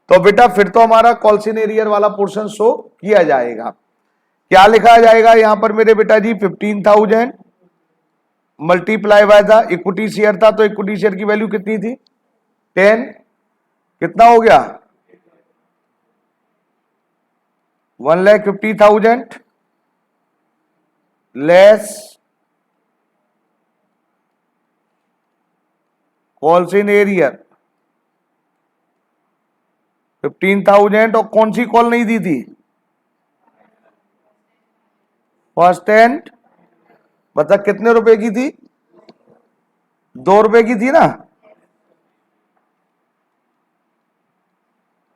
तो बेटा फिर तो हमारा कॉल्सिन एरियर वाला पोर्शन शो किया जाएगा। क्या लिखा जाएगा यहां पर मेरे बेटा जी? 15,000 multiply by the equity share था, तो इक्विटी शेयर की वैल्यू कितनी थी? 10, कितना हो गया? 1,50,000 लेस कॉल्सिन एरियर 15,000, और कौन सी कॉल नहीं दी थी? फर्स्ट एंड, मतलब कितने रुपए की थी? ₹2 की थी ना?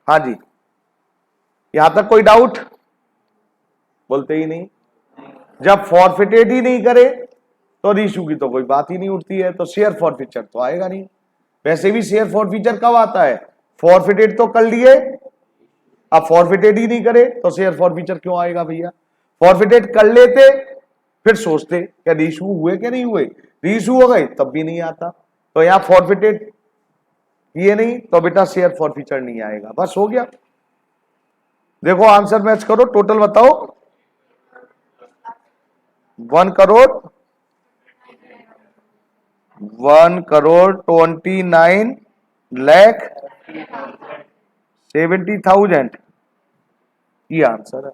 हाँ जी, यहां तक कोई डाउट? बोलते ही नहीं। जब फॉरफिटेड ही नहीं करे तो रीशू की तो कोई बात ही नहीं उठती है, तो शेयर फॉरफीचर तो आएगा नहीं। वैसे भी शेयर फॉरफीचर कब आता है? फॉरफिटेड तो कर लिए, अब फॉरफिटेड ही नहीं करे तो शेयर फॉरफीचर क्यों आएगा भैया? फॉरफिटेड कर लेते फिर सोचते क्या रीशू हुए क्या नहीं हुए, रीशू हो गए तब भी नहीं आता। तो यहां फॉरफिटेड ये नहीं तो बेटा शेयर फॉरफीचर नहीं आएगा, बस हो गया। देखो आंसर मैच करो, टोटल बताओ। 1,29,70,000, ये आंसर है।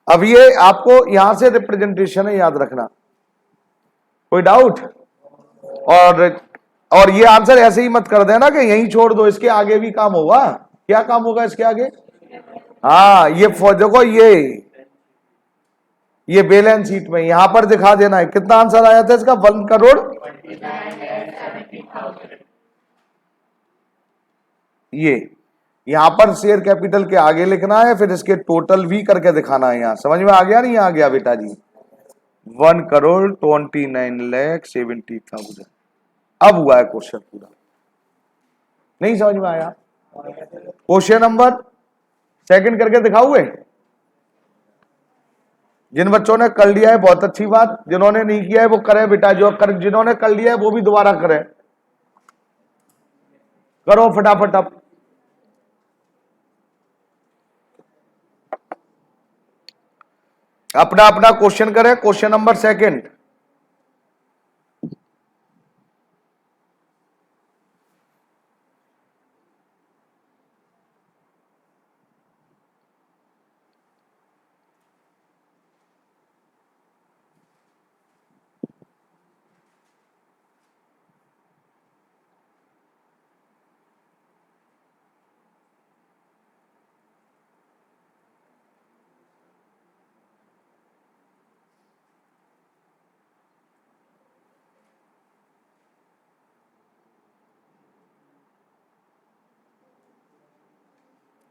अब ये आपको यहां से रिप्रेजेंटेशन है, याद रखना। कोई डाउट? और और ये आंसर ऐसे ही मत कर देना कि यहीं छोड़ दो, इसके आगे भी काम होगा। क्या काम होगा इसके आगे? हाँ, ये देखो ये बैलेंस शीट में यहां पर दिखा देना है कितना आंसर आया था इसका। 1,00,00,000, ये यहां पर शेयर कैपिटल के आगे लिखना है, फिर इसके टोटल भी करके दिखाना है। यहां समझ में आ गया नहीं? आ गया बेटा जी। 1,29,70,000, अब हुआ है क्वेश्चन पूरा। नहीं समझ में आया? क्वेश्चन नंबर सेकंड करके दिखाओगे? जिन बच्चों ने कर लिया है बहुत अच्छी बात, जिन्होंने नहीं किया है वो करें बेटा, जिन्होंने कर लिया है वो भी दोबारा करें। करो फटाफट अब। अपना अपना क्वेश्चन करें। Question number second.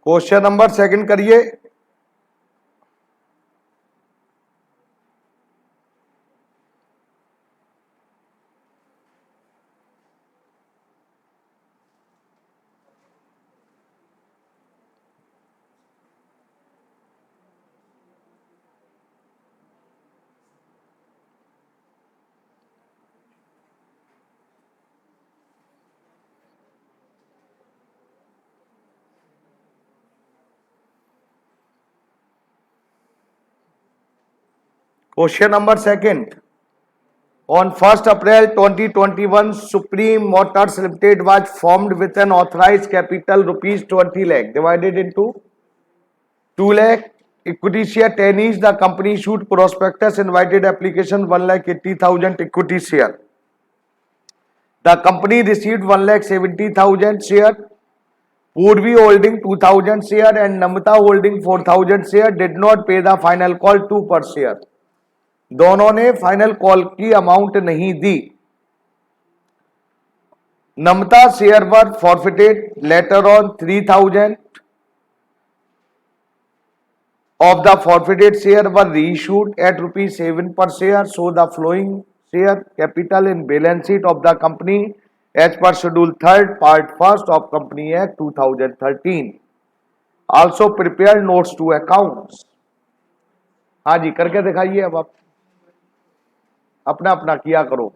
Question number second करिए। Question number second, on 1st April 2021 Supreme Motors Limited was formed with an authorized capital rupees 20 lakh divided into 2 lakh equity share 10 each. The company issued prospectus invited application 1,80,000 equity share. The company received 1,70,000 share. Purvi holding 2,000 share and Namita holding 4,000 share did not pay the final call 2 per share. दोनों ने फाइनल कॉल की अमाउंट नहीं दी. नमता share were forfeited later on 3,000 of the forfeited share were reissued at ₹7 per share. So the flowing share capital in balance sheet of the company as per schedule 3rd part 1st of Company Act 2013. Also prepare notes to accounts. हाँ जी, करके दिखाइए. अब आप अपना अपना किया करो.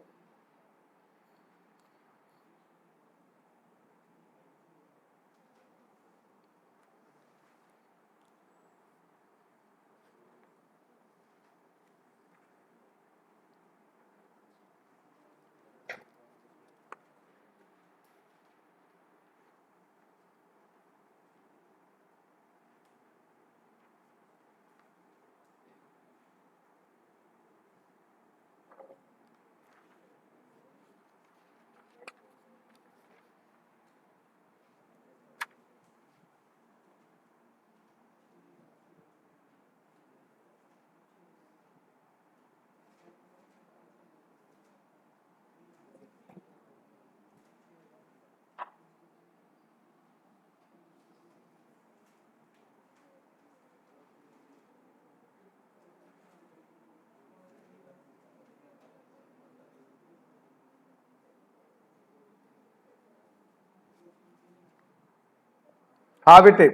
हाँ बेटे,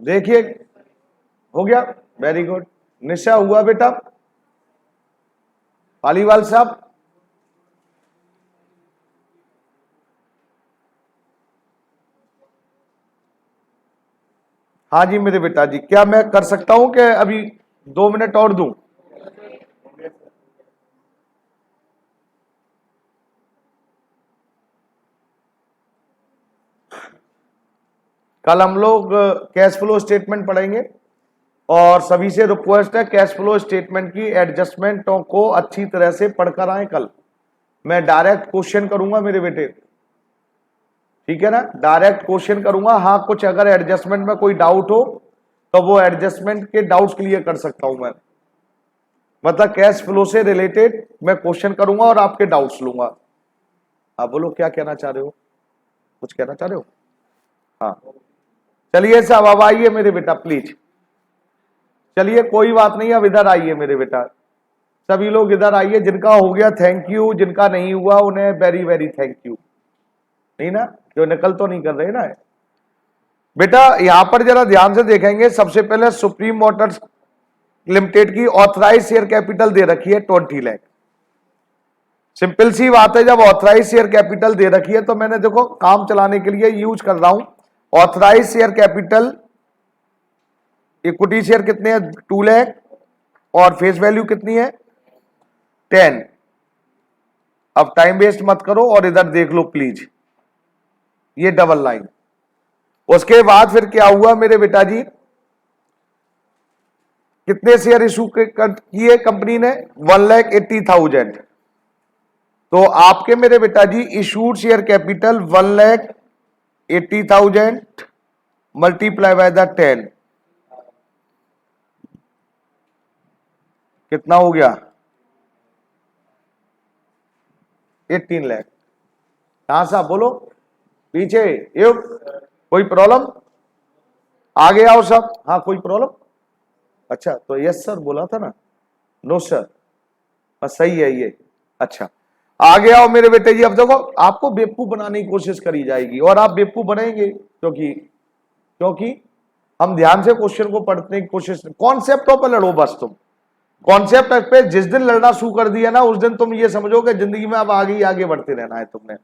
देखिए हो गया. Very good. निशा हुआ बेटा? पालीवाल साहब? हाँ जी मेरे बेटा जी, क्या मैं कर सकता हूं कि अभी 2 मिनट और दूं? कल हम लोग कैश फ्लो स्टेटमेंट पढ़ेंगे और सभी से रिक्वेस्ट है कैश फ्लो स्टेटमेंट की एडजस्टमेंटों को अच्छी तरह से पढ़कर आए. कल मैं डायरेक्ट क्वेश्चन करूंगा मेरे बेटे, ठीक है ना? डायरेक्ट क्वेश्चन करूंगा. हाँ, कुछ अगर एडजस्टमेंट में कोई डाउट हो तो वो एडजस्टमेंट के डाउट्स क्लियर कर सकता हूं मैं. मतलब कैश फ्लो से रिलेटेड मैं क्वेश्चन करूंगा और आपके डाउट्स लूंगा. आप बोलो क्या कहना चाह रहे हो? कुछ कहना चाह रहे हो? हाँ चलिए साहब, अब आइए मेरे बेटा प्लीज. चलिए कोई बात नहीं, अब इधर आइए मेरे बेटा. सभी लोग इधर आइए. जिनका हो गया थैंक यू, जिनका नहीं हुआ उन्हें वेरी वेरी थैंक यू. नहीं ना, जो नकल तो नहीं कर रहे ना बेटा. यहां पर जरा ध्यान से देखेंगे. सबसे पहले सुप्रीम मोटर्स लिमिटेड की ऑथराइज शेयर कैपिटल दे रखी है 20 लाख. सिंपल सी बात है, जब ऑथराइज शेयर कैपिटल दे रखी है तो मैंने देखो काम चलाने के लिए यूज कर रहा हूं authorise share capital. Equity share कितने हैं? 2 लाख. और फेस वैल्यू कितनी है? 10. अब टाइम वेस्ट मत करो और इधर देख लो प्लीज, ये डबल लाइन. उसके बाद फिर क्या हुआ मेरे बेटा जी? कितने शेयर इशू किए कंपनी ने? 1,80,000. तो आपके मेरे बेटा जी issued share capital 1,80,000 multiply by the 10 कितना हो गया? 18 लाख. कहां साहब बोलो पीछे. ये कोई प्रॉब्लम? आगे आओ सब. हाँ कोई प्रॉब्लम? अच्छा तो यस सर बोला था ना. नो सर, बस सही है ये. अच्छा आगे आओ मेरे बेटे जी. अब देखो आपको बेवकूफ बनाने की कोशिश करी जाएगी और आप बेवकूफ बनेंगे क्योंकि हम ध्यान से क्वेश्चन को पढ़ने की कोशिश. कॉन्सेप्टों पर लड़ो बस. तुम कॉन्सेप्ट पे जिस दिन लड़ना शुरू कर दिया ना उस दिन तुम ये समझो कि जिंदगी में अब आगे ही आगे बढ़ते रहना है तुमने.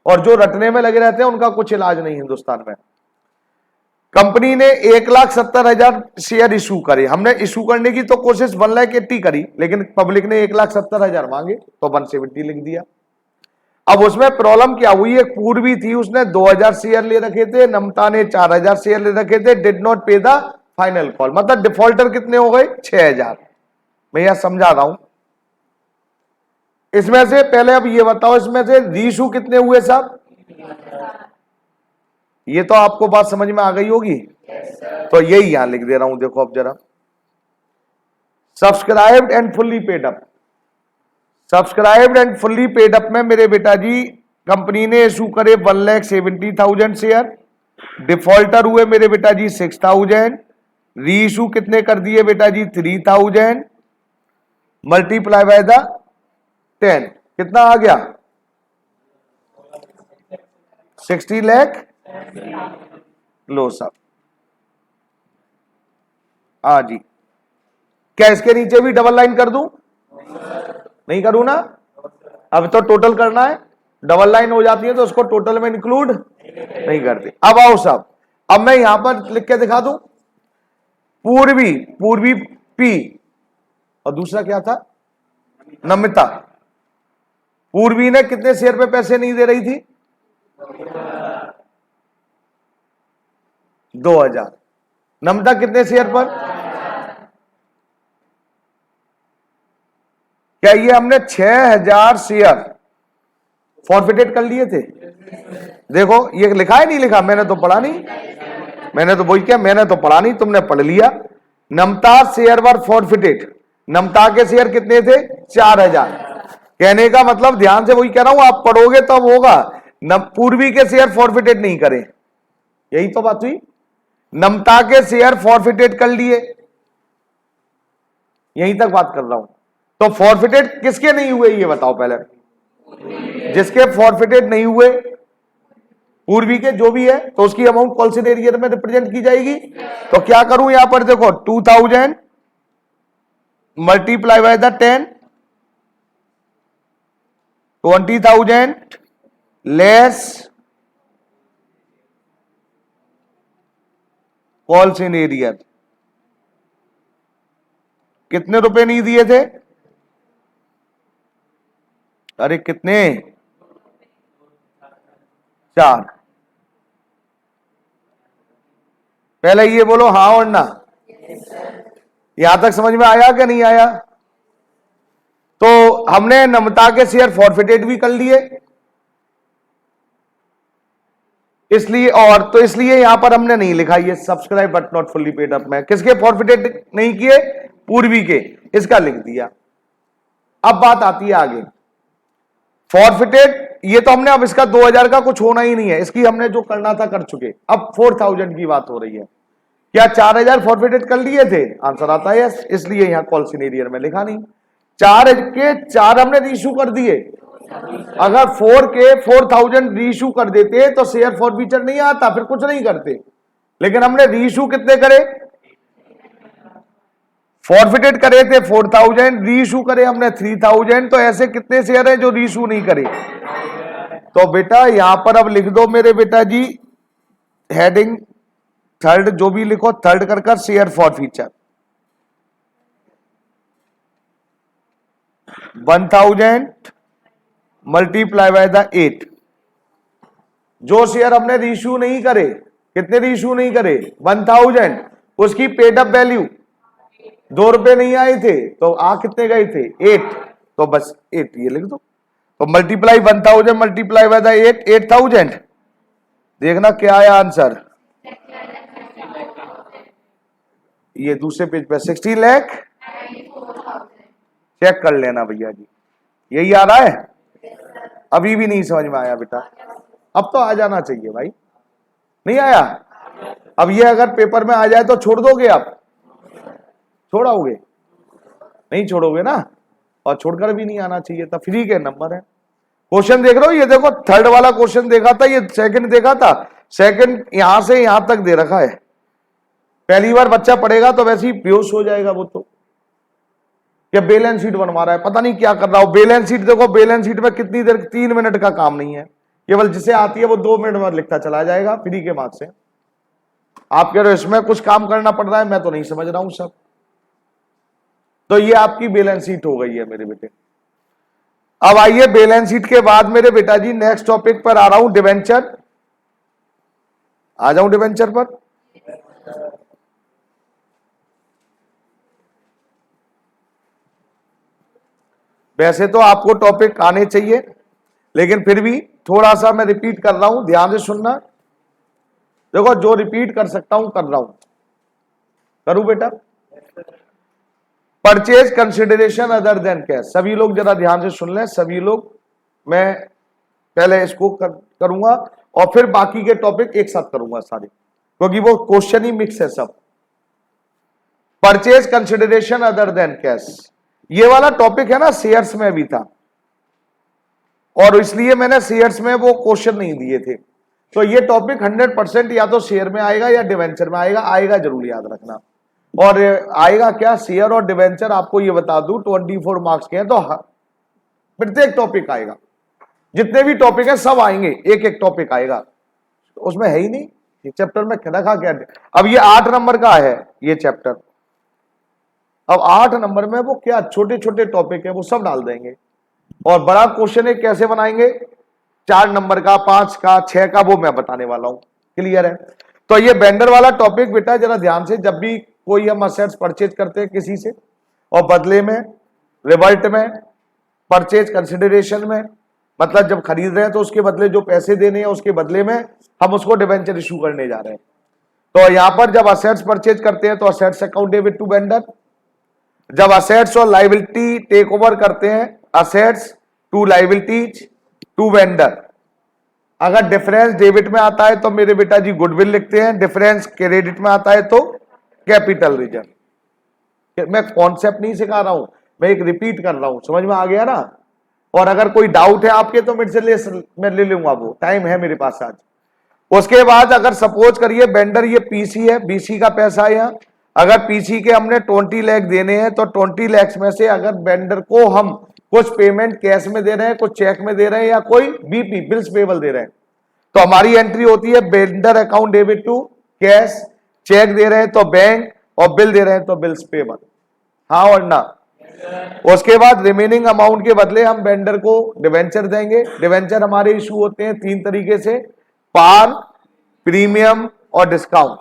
और जो रटने में लगे रहते हैं उनका कुछ इलाज नहीं हिंदुस्तान में. कंपनी ने 1,70,000 शेयर इशू करे, हमने इशू करने की तो कोशिश 1,80,000 करी, लेकिन पब्लिक ने 1,70,000 मांगे तो 170 लिख दिया। अब उसमें प्रॉब्लम क्या हुई, एक पूर्वी थी, उसने 2,000 शेयर ले रखे थे, नमता ने 4,000 शेयर ले रखे थे, डिड नॉट पे द फाइनल कॉल, मतलब डिफॉल्टर कितने हो गए 6,000। मैं यह समझा रहा हूं। इसमें से पहले अब ये बताओ, इसमें से रीइशू कितने हुए साहब? ये तो आपको बात समझ में आ गई होगी। तो यही यहां लिख दे रहा हूं, देखो अब जरा, subscribed and fully paid up. Subscribed and fully paid up में मेरे बेटा जी कंपनी ने इशू करे 1,70,000 शेयर, डिफॉल्टर हुए मेरे बेटा जी 6,000, री इशू कितने कर दिए बेटा जी 3,000, मल्टीप्लाई बाय द 10, कितना आ गया 60 लाख। लो साहब, हाँ जी, क्या इसके नीचे भी डबल लाइन कर दूं? नहीं करूं ना, अब तो टोटल करना है, डबल लाइन हो जाती है तो उसको टोटल में इंक्लूड नहीं करते। अब आओ साहब, अब मैं यहां पर लिख के दिखा दूं, पूर्वी, पूर्वी पी, और दूसरा क्या था नमिता। पूर्वी ने कितने शेयर पे पैसे नहीं दे रही थी? 2,000। नमिता कितने शेयर पर? क्या ये हमने 6,000 शेयर फॉरफिटेड कर लिए थे? देखो ये लिखा है नहीं लिखा, मैंने तो पढ़ा नहीं, मैंने तो वही क्या, मैंने तो पढ़ा नहीं, तुमने पढ़ लिया। नमता शेयर वर फॉरफिटेड, नमता के शेयर कितने थे 4,000। कहने का मतलब ध्यान से वही कह रहा हूं, आप पढ़ोगे तब होगा। पूर्वी के शेयर फॉरफिटेड नहीं करे, यही तो बात हुई। नमता के शेयर फॉरफिटेड कर लिए, यहीं तक बात कर रहा हूं। तो फॉरफिटेड किसके नहीं हुए ये बताओ पहले? जिसके फॉरफिटेड नहीं हुए पूर्वी के जो भी है, तो उसकी अमाउंट कौन से एरिया में रिप्रेजेंट की जाएगी? तो क्या करूं यहां पर देखो, 2,000 multiply by the 10, 20,000 less calls in arrear. कितने रुपए नहीं दिए थे? अरे कितने? 4। पहले ये बोलो हाँ और ना। यहां तक समझ में आया कि नहीं आया? तो हमने नमता के शेयर फॉरफिटेड भी कर लिए, इसलिए, और तो इसलिए यहां पर हमने नहीं लिखा ये subscribe but not fully paid up में। किसके फॉरफिटेड नहीं किए? पूर्वी के, इसका लिख दिया। अब बात आती है आगे, फॉरफिटेड ये तो हमने, अब इसका 2,000 का कुछ होना ही नहीं है, इसकी हमने जो करना था कर चुके। अब 4,000 की बात हो रही है। क्या 4,000 फॉरफिटेड कर लिए थे? आंसर आता है यस, इसलिए यहां कॉल सिनेरियर में लिखा नहीं। 4 के 4 हमने रीइशू कर दिए। अगर 4 के 4,000 रीइशू कर देते तो शेयर फॉरफीचर नहीं आता, फिर कुछ नहीं करते। लेकिन हमने रीइशू कितने करे? फॉरफिटेड करे थे 4,000, रीइशू करे हमने 3,000, तो ऐसे कितने शेयर हैं जो रीइशू नहीं करे? तो बेटा यहां पर अब लिख दो मेरे बेटा जी, हेडिंग थर्ड जो भी लिखो, थर्ड कर share forfeiture 1,000 multiply by the 8। जो शेयर हमने रीइशू नहीं करे, कितने रीइशू नहीं करे? 1,000, उसकी पेड अप वैल्यू 2 रुपए नहीं आए थे, तो आ कितने गए थे? 8, तो बस 8 ये लिख दो। तो मल्टीप्लाई 1,000 मल्टीप्लाई बाय द 8, 8,000। देखना क्या आया आंसर, ये दूसरे पेज पे 60 लाख। चेक कर लेना भैया जी, यही आ रहा है? अभी भी नहीं समझ में आया बेटा? अब तो आ जाना चाहिए भाई। नहीं आया? अब ये अगर पेपर में आ जाए तो छोड़ दोगे आप? छोड़ोगे? नहीं छोड़ोगे ना, और छोड़कर भी नहीं आना चाहिए था। फ्री के नंबर है। क्वेश्चन देख रहे हो, ये देखो थर्ड वाला क्वेश्चन देखा था, ये सेकंड देखा था। सेकंड यहां से यहां तक दे रखा है। पहली बार बच्चा पढ़ेगा तो वैसे ही बेहोश हो जाएगा वो तो। क्या बैलेंस शीट बनवा रहा है, पता नहीं क्या कर रहा हो। बैलेंस शीट देखो, बैलेंस शीट में कितनी देर, 3 मिनट का काम नहीं है, केवल जिसे आती है वो 2 मिनट में लिखता चला जाएगा फ्री के मार्क्स से। आप कह रहे हो इसमें कुछ काम करना पड़ रहा है, मैं तो नहीं समझ रहा हूं सब। तो ये आपकी बैलेंस शीट हो गई है मेरे बेटे। अब आइए बैलेंस शीट के बाद मेरे बेटा जी नेक्स्ट टॉपिक पर आ रहा हूं, डिवेंचर। आ जाऊं डिवेंचर पर। वैसे तो आपको टॉपिक आने चाहिए, लेकिन फिर भी थोड़ा सा मैं रिपीट कर रहा हूं, ध्यान से सुनना। देखो जो रिपीट कर सकता हूं कर रहा हूं, करूं बेटा। Purchase consideration other than cash, सभी लोग जरा ध्यान से सुन लें, सभी लोग। मैं पहले इसको करूंगा और फिर बाकी के टॉपिक एक साथ करूंगा सारे, क्योंकि वो क्वेश्चन ही मिक्स है सब। Purchase consideration other than cash, ये वाला टॉपिक है ना, शेयर्स में भी था, और इसलिए मैंने शेयर्स में वो क्वेश्चन नहीं दिए थे। तो ये टॉपिक 100% या तो शेयर में आएगा या डिवेंचर में आएगा, आएगा जरूर, याद रखना। और आएगा क्या, शेयर और डिवेंचर, आपको ये बता दूं 24 मार्क्स के हैं, तो प्रत्येक टॉपिक आएगा। जितने भी टॉपिक है सब आएंगे, एक एक टॉपिक आएगा, उसमें है ही नहीं ये चैप्टर में रखा क्या। अब ये 8 नंबर का है ये चैप्टर, अब 8 नंबर में वो क्या छोटे छोटे टॉपिक है वो सब डाल देंगे, और बड़ा क्वेश्चन है कैसे बनाएंगे, 4 नंबर का, 5 का, 6 का, वो मैं बताने वाला हूं। क्लियर है। तो ये वेंडर वाला टॉपिक बेटा जरा ध्यान से, जब भी कोई हम असेट्स परचेज करते हैं किसी से, और बदले में रिवर्ट में, परचेज कंसिडरेशन में, मतलब जब खरीद रहे हैं तो उसके बदले जो पैसे देने हैं उसके बदले में हम उसको डिवेंचर इशू करने जा रहे हैं। तो यहां पर जब असेट्स परचेज करते हैं तो assets account debit to vendor, जब असेट्स और लायबिलिटी टेक ओवर करते हैं, assets to liabilities to vendor. अगर डिफरेंस डेबिट में आता है तो मेरे बेटा जी गुडविल लिखते हैं, डिफरेंस क्रेडिट में आता है तो कैपिटल रिजर्व। मैं कॉन्सेप्ट नहीं सिखा रहा हूं, मैं एक रिपीट कर रहा हूं, समझ में आ गया ना। और अगर कोई डाउट है आपके तो मेरे से मैं ले लूंगा, वो टाइम है मेरे पास आज। उसके बाद अगर सपोज करिए वेंडर ये पीसी है, बीसी का पैसा है यहाँ, अगर पीसी के हमने 20 लाख देने हैं तो 20 लाख में से अगर वेंडर को हम कुछ पेमेंट कैश में दे रहे हैं, कुछ चेक में दे रहे हैं, या कोई बीपी बिल्स पेबल दे रहे हैं, तो हमारी एंट्री होती है vendor account debit to cash. Cheque दे रहे हैं तो बैंक, और बिल दे रहे हैं तो बिल्स पेबल, हाँ और ना। उसके बाद रिमेनिंग अमाउंट के बदले हम वेंडर को डिवेंचर देंगे। डिवेंचर हमारे इशू होते हैं 3 तरीके से, पार, प्रीमियम और डिस्काउंट।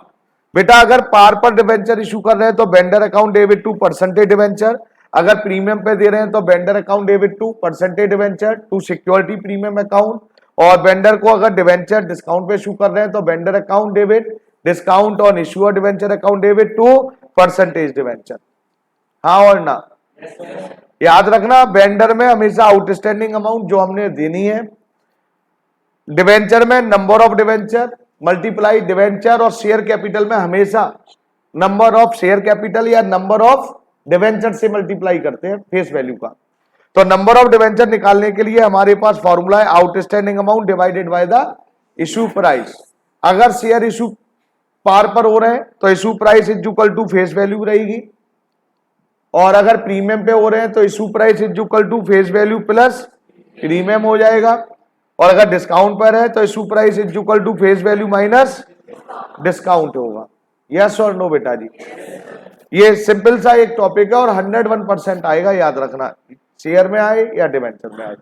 बेटा अगर पार पर डिवेंचर इशू कर रहे हैं तो vendor account debit to percentage debenture, अगर प्रीमियम पे दे रहे हैं तो vendor account debit to percentage debenture to security premium account, और वेंडर को अगर डिवेंचर डिस्काउंट पे इशू कर रहे हैं तो vendor account debit discount on issue of debenture account debit to percentage debenture, हाँ और ना। याद रखना वेंडर में हमेशा आउटस्टैंडिंग अमाउंट जो हमने देनी है, डिवेंचर में number of debenture multiply debenture, और शेयर कैपिटल में हमेशा नंबर ऑफ शेयर कैपिटल या नंबर ऑफ डिवेंचर से मल्टीप्लाई करते हैं फेस वैल्यू का। तो नंबर ऑफ डिवेंचर निकालने के लिए हमारे पास फॉर्मूला है outstanding amount divided by the issue price. अगर शेयर इशू पार पर हो रहे हैं तो issue price is equal to face value रहेगी, और अगर प्रीमियम पे हो रहे हैं तो issue price is equal to face value plus premium हो जाएगा, और अगर डिस्काउंट पर है तो issue price is equal to face value minus discount होगा। यस और नो बेटा जी। ये सिंपल सा एक टॉपिक है और 101% आएगा, याद रखना, शेयर में आए या डिवेंचर में आए।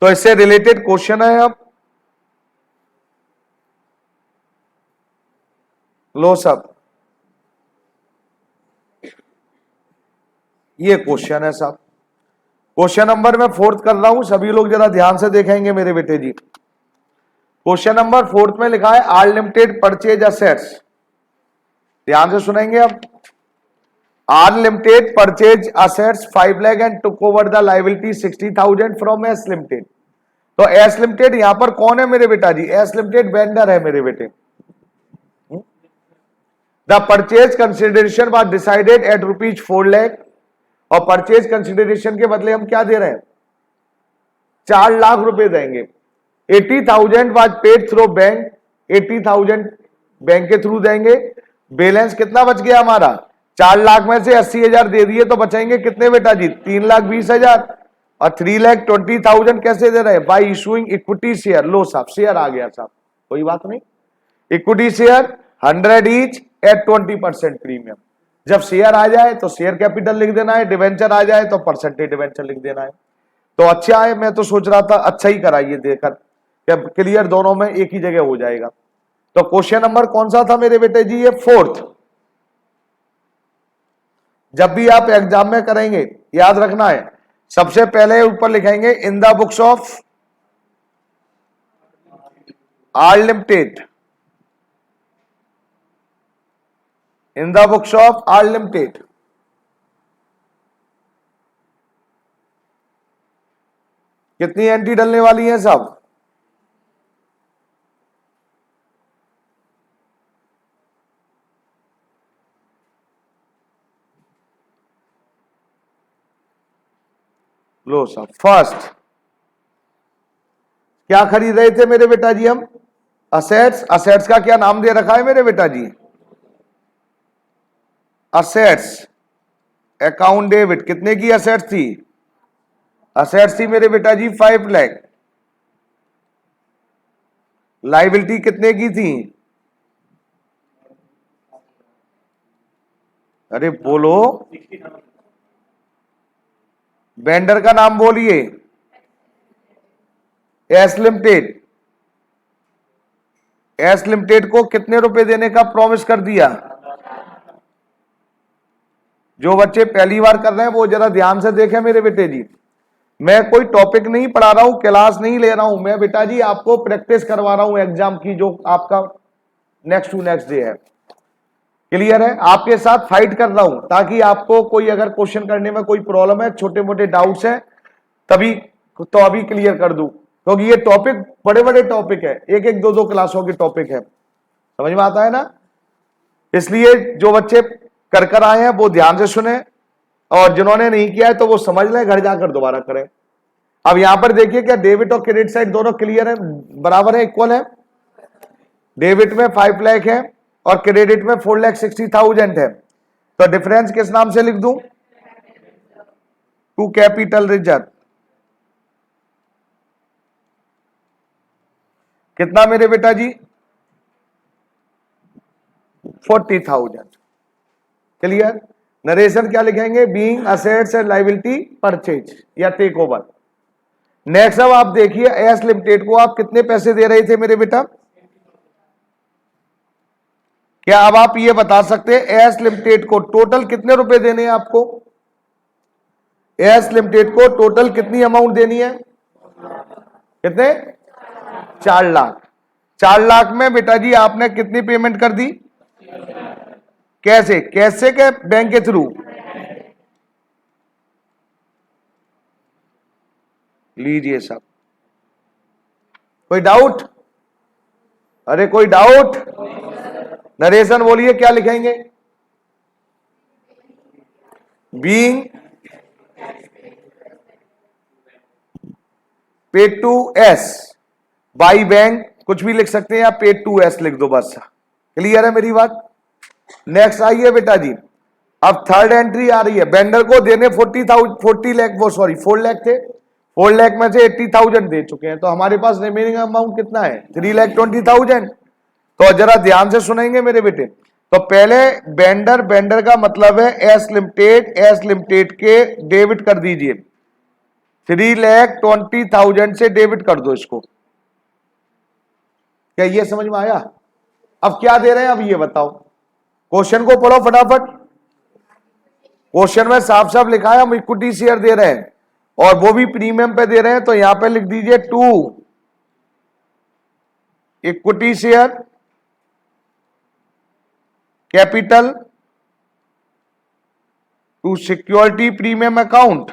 तो इससे रिलेटेड क्वेश्चन है, अब लो सब, ये क्वेश्चन है साहब। क्वेश्चन नंबर मैं 4th कर रहा हूं, सभी लोग जरा ध्यान से देखेंगे मेरे बेटे जी। क्वेश्चन नंबर 4th में लिखा है आर लिमिटेड परचेज असेट्स, ध्यान से सुनेंगे अब। R limited purchase assets 5 lakh and took over the liability 60,000 from S limited. तो एस लिमिटेड यहां पर कौन है मेरे बेटा जी, एस लिमिटेड वेंडर है मेरे बेटे। The purchase consideration was decided at ₹4 lakh, और परचेज कंसिडरेशन के बदले हम क्या दे रहे हैं, 4 लाख रुपए देंगे। 80,000 was paid through bank, 80,000 bank के थ्रू देंगे। बैलेंस कितना बच गया हमारा, 4 लाख में से 80,000 दे दिए तो बचेंगे कितने बेटा जी, 3,20,000, और 3,20,000 कैसे दे रहे हैं, बाई इशूइंग इक्विटी शेयर। लो साहब शेयर आ गया साहब, कोई बात नहीं। Equity share 100 each at 20% premium. जब शेयर आ जाए तो शेयर कैपिटल लिख देना है, डिवेंचर आ जाए तो परसेंटेज डिवेंचर लिख देना है। तो अच्छा है, मैं तो सोच रहा था अच्छा ही कराइए देकर, क्लियर दोनों में एक ही जगह हो जाएगा। तो क्वेश्चन नंबर कौन सा था मेरे बेटे जी? ये 4th। जब भी आप एग्जाम में करेंगे याद रखना है, सबसे पहले ऊपर लिखेंगे in the books of R limited, in the books of R limited. कितनी एंट्री डलने वाली है सब? लो साहब, फर्स्ट क्या खरीद रहे थे मेरे बेटा जी हम? असेट्स। असेट्स का क्या नाम दे रखा है मेरे बेटा जी? Assets account debit. कितने की असेट्स थी? असेट्स थी मेरे बेटा जी 5 लाख। लाइबिलिटी कितने की थी? अरे बोलो, वेंडर का नाम बोलिए। S limited. एस लिमिटेड को कितने रुपए देने का प्रॉमिस कर दिया? जो बच्चे पहली बार कर रहे हैं वो जरा ध्यान से देखें मेरे बेटे जी। मैं कोई टॉपिक नहीं पढ़ा रहा हूं, क्लास नहीं ले रहा हूं, मैं बेटा जी आपको प्रैक्टिस करवा रहा हूं एग्जाम की, जो आपका नेक्स्ट टू नेक्स्ट डे है। क्लियर है? आपके साथ फाइट कर रहा हूं ताकि आपको कोई अगर क्वेश्चन करने में कोई प्रॉब्लम है, छोटे मोटे डाउट्स हैं, तभी तो अभी क्लियर कर दूं, क्योंकि ये टॉपिक बड़े बड़े टॉपिक है, एक एक दो दो क्लासों के टॉपिक है। समझ में आता है ना? इसलिए जो बच्चे कर कर आए हैं वो ध्यान से सुने, और जिन्होंने नहीं किया है तो वो समझ लें, घर जाकर दोबारा करें। अब यहां पर देखिए, क्या डेबिट और क्रेडिट साइड दोनों क्लियर है, बराबर है, इक्वल है। डेबिट में 5 लाख है और क्रेडिट में 4,60,000 है, तो डिफरेंस किस नाम से लिख दूं? To capital reserve. कितना मेरे बेटा जी? 40,000। क्लियर? नरेशन क्या लिखेंगे? Being assets and liability purchase या टेक ओवर। नेक्स्ट अब आप देखिए, एस लिमिटेड को आप कितने पैसे दे रहे थे मेरे बेटा? क्या अब आप ये बता सकते हैं एस लिमिटेड को टोटल कितने रुपए देने हैं आपको? एस लिमिटेड को टोटल कितनी अमाउंट देनी है? कितने? 4 लाख। 4 लाख में बेटा जी आपने कितनी पेमेंट कर दी? कैसे? कैसे के? बैंक के थ्रू। लीजिए साहब, कोई डाउट? अरे कोई डाउट? नरेशन बोलिए, क्या लिखेंगे? Being paid to S by bank, कुछ भी लिख सकते हैं, या पेड टू एस लिख दो बस। क्लियर है मेरी बात? नेक्स्ट आइए बेटा जी, अब थर्ड एंट्री आ रही है। वेंडर को देने 40 लाख, वो सॉरी 4 लाख थे, 4 लाख में से 80,000 दे चुके हैं, तो हमारे पास रिमेनिंग अमाउंट कितना है? 3,20,000। तो जरा ध्यान से सुनेंगे मेरे बेटे। तो पहले वेंडर का मतलब है एस लिमिटेड, एस लिमिटेड के डेबिट कर दीजिए, 3,20,000 से डेबिट कर दो इसको। क्या ये समझ में आया? अब क्या दे रहे हैं, अब ये बताओ। क्वेश्चन को पढ़ो फटाफट। क्वेश्चन में साफ साफ लिखा है हम इक्विटी शेयर दे रहे हैं, और वो भी प्रीमियम पे दे रहे हैं, तो यहां पे लिख दीजिए to equity share capital to security premium account.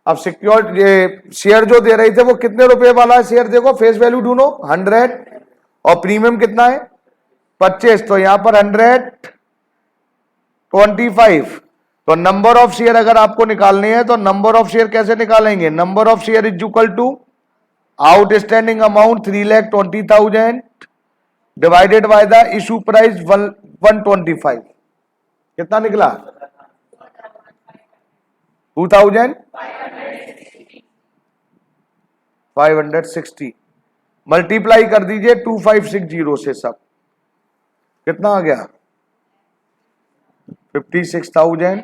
अब सिक्योरिटी शेयर जो दे रहे थे वो कितने रुपए वाला है शेयर? देखो फेस वैल्यू ढूंढो, 100, और प्रीमियम कितना है? 25, तो यहां पर 125। तो नंबर ऑफ शेयर अगर आपको निकालने हैं तो नंबर ऑफ शेयर कैसे निकालेंगे? Number of share is equal to outstanding amount 3,20,000 divided by the issue price 125। कितना निकला? 2,560। मल्टीप्लाई कर दीजिए 2560 से, सब कितना आ गया 56,000।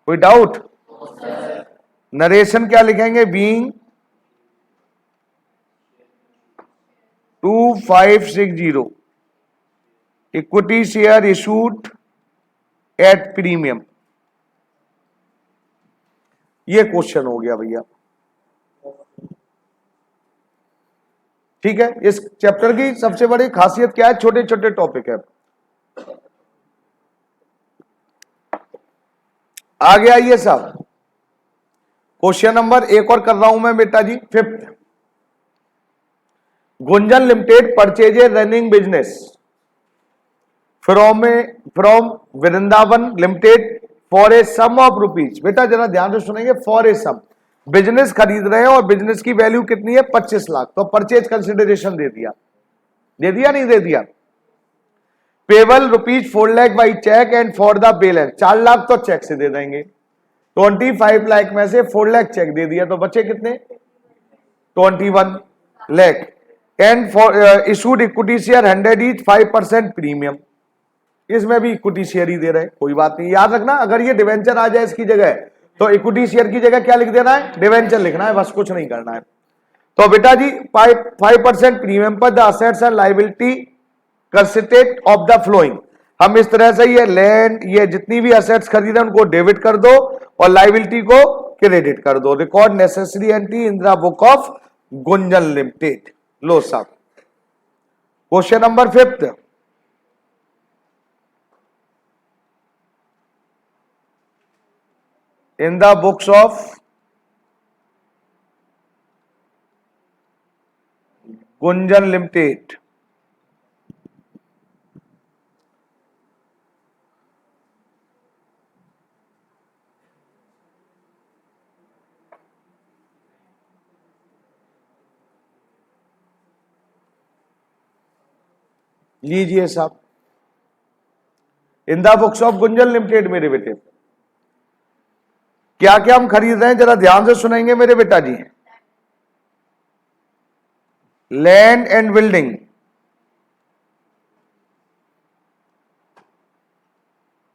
कोई डाउट? नरेशन क्या लिखेंगे? Being 2560 equity share issued at premium. ये क्वेश्चन हो गया भैया। ठीक है, इस चैप्टर की सबसे बड़ी खासियत क्या है? छोटे छोटे टॉपिक है। आ गया ये सब। क्वेश्चन नंबर एक और कर रहा हूं मैं बेटा जी, 5th। Gunjan limited purchase a running business from Vrindavan limited for a sum of rupees. बेटा जरा ध्यान से सुनेंगे, फॉर ए सम, बिजनेस खरीद रहे हैं और बिजनेस की वैल्यू कितनी है? 25 लाख। तो परचेज कंसिडरेशन दे दिया, दे दिया नहीं दे दिया? Payable rupees 4 lakh by cheque and for the balance 4 lakh तो चेक से दे देंगे। 25 लाख में से 4 लाख चेक दे दिया तो बचे कितने? 21 lakh. And for issued equity share 100 each 5% premium. इसमें भी इक्विटी शेयर ही दे रहे हैं, कोई बात नहीं। याद रखना, अगर ये डिवेंचर आ जाए इसकी जगह तो इक्विटी शेयर की जगह क्या लिख देना है? डिवेंचर लिखना है, बस कुछ नहीं करना है। तो बेटा जी 5% प्रीमियम पर the assets and liability consist of the flowing. हम इस तरह से ये लैंड, ये जितनी भी असेट्स खरीदे उनको डेबिट कर दो और लायबिलिटी को क्रेडिट कर दो। Record necessary entry in the book of Gunjan limited. लो साहब, question number 5th। in the books of Gunjan Limited, लीजिए साहब, in the books of Gunjan limited मेरे बेटे क्या क्या हम खरीद रहे हैं जरा ध्यान से सुनेंगे मेरे बेटा जी। लैंड एंड बिल्डिंग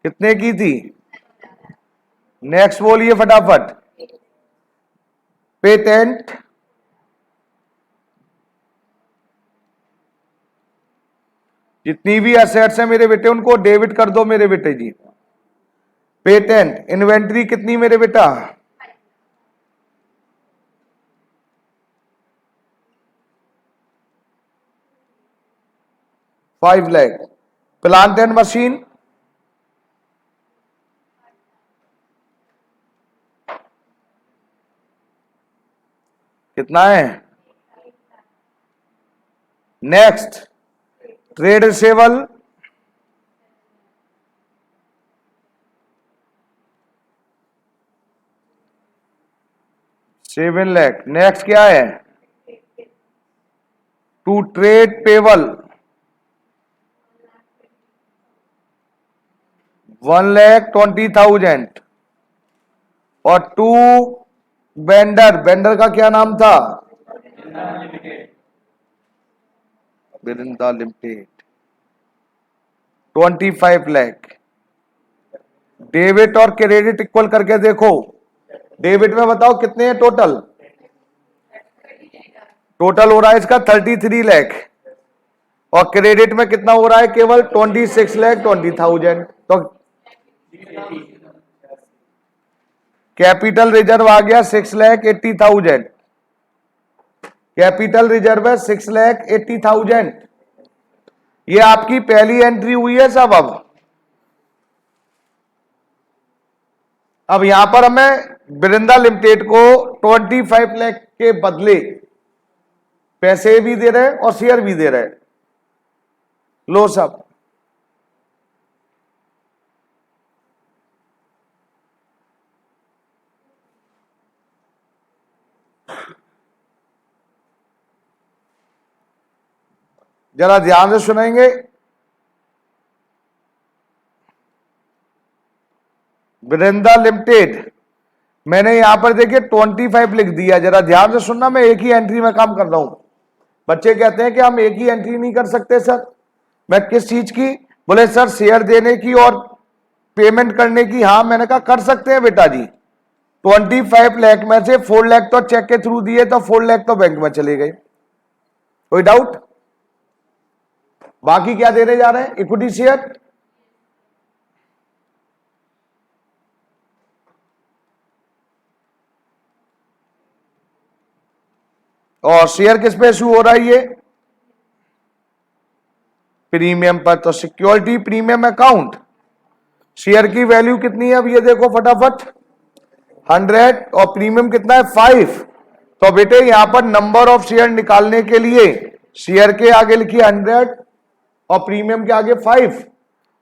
कितने की थी? नेक्स्ट बोलिए फटाफट। पेटेंट, जितनी भी असेट्स हैं मेरे बेटे उनको डेबिट कर दो मेरे बेटे जी। पेटेंट, इन्वेंट्री कितनी मेरे बेटा? 5 लाख। प्लांट एंड मशीन कितना है? Next, trade receivable 7 lakh. Next क्या है? टू ट्रेड पेबल 1,20,000 और टू वेंडर, वेंडर का क्या नाम था? बिरंदा लिमिटेड 25 लाख। डेबिट और क्रेडिट इक्वल करके देखो। डेबिट में बताओ कितने हैं टोटल? टोटल हो रहा है इसका 33 लाख और क्रेडिट में कितना हो रहा है? केवल 26 लाख 20,000। तो कैपिटल रिजर्व आ गया 6,80,000। कैपिटल रिजर्व है 6,80,000। ये आपकी पहली एंट्री हुई है सब। अब यहां पर हमें बिरंदा लिमिटेड को 25 लाख के बदले पैसे भी दे रहे हैं और शेयर भी दे रहे हैं। लो सब, जरा ध्यान से सुनेंगे। बिरंदा लिमिटेड मैंने यहां पर देखिए 25 लिख दिया, जरा ध्यान से सुनना, मैं एक ही एंट्री में काम कर रहा हूं। बच्चे कहते हैं कि हम एक ही एंट्री नहीं कर सकते सर। मैं किस चीज की? बोले सर शेयर देने की और पेमेंट करने की। हाँ मैंने कहा कर सकते हैं बेटा जी। 25 लाख में से 4 लाख तो चेक के थ्रू दिए, तो 4 लाख तो बैंक में चले गए। कोई डाउट? बाकी क्या देने जा रहे हैं? Equity share. और शेयर किस पे इशू हो रहा है? ये प्रीमियम पर। तो सिक्योरिटी प्रीमियम अकाउंट, शेयर की वैल्यू कितनी है? अब ये देखो फटाफट, 100 और प्रीमियम कितना है? 5। तो बेटे यहां पर नंबर ऑफ शेयर निकालने के लिए शेयर के आगे लिखिए 100 और प्रीमियम के आगे 5।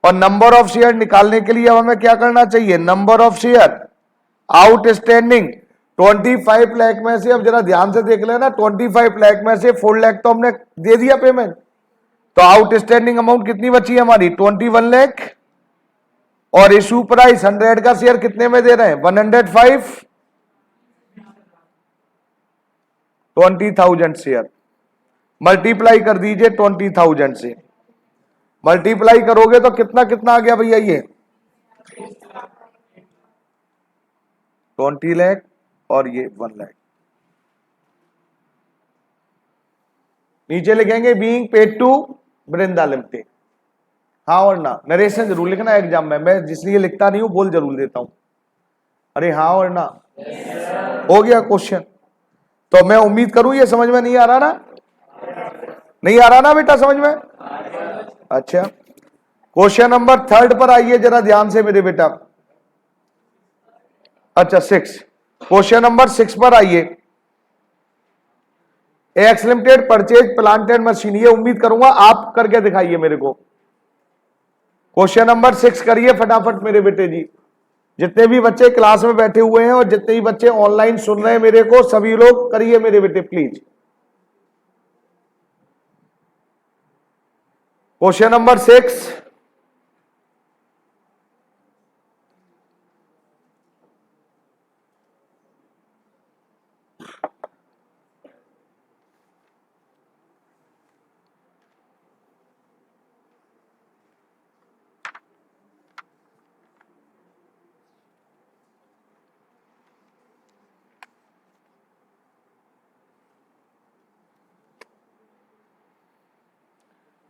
और नंबर ऑफ शेयर निकालने के लिए अब हमें क्या करना चाहिए? Number of share outstanding 25 lakh में से, अब जरा ध्यान से देख लेना, 25 लाख में से 4 लाख तो हमने दे दिया पेमेंट, तो आउटस्टैंडिंग अमाउंट कितनी बची है हमारी? 21 लाख। और इशू प्राइस 100 का शेयर कितने में दे रहे हैं? 105, 20,000 शेयर। मल्टीप्लाई कर दीजिए 20,000 से, मल्टीप्लाई करोगे तो कितना कितना आ गया भैया? ये 20 लाख और ये 1 लाख। नीचे लिखेंगे being paid to Vrinda limited. हाँ और ना, नरेशन जरूर लिखना एग्जाम में, मैं जिसलिए लिखता नहीं हूं बोल जरूर देता हूं। अरे हाँ और ना, हो गया क्वेश्चन। तो मैं उम्मीद करूं ये समझ में नहीं आ रहा ना? नहीं आ रहा ना बेटा समझ में? अच्छा, क्वेश्चन नंबर 3 पर आइए जरा ध्यान से मेरे बेटा। अच्छा 6, क्वेश्चन नंबर 6 पर आइए। X limited purchase plant and machine, ये उम्मीद करूंगा आप करके दिखाइए मेरे को। क्वेश्चन नंबर 6 करिए फटाफट मेरे बेटे जी। जितने भी बच्चे क्लास में बैठे हुए हैं और जितने भी बच्चे ऑनलाइन सुन रहे हैं मेरे को, सभी लोग करिए मेरे बेटे please. Question number 6,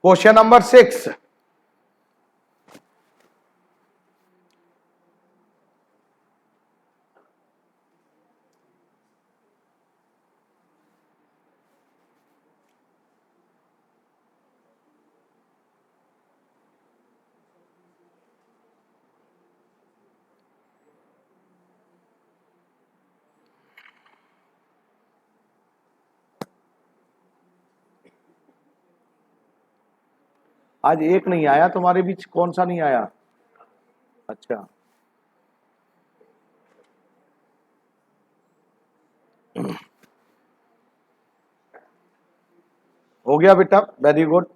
question number 6, आज एक नहीं आया तुम्हारे बीच, कौन सा नहीं आया? अच्छा, हो गया बेटा, वेरी गुड।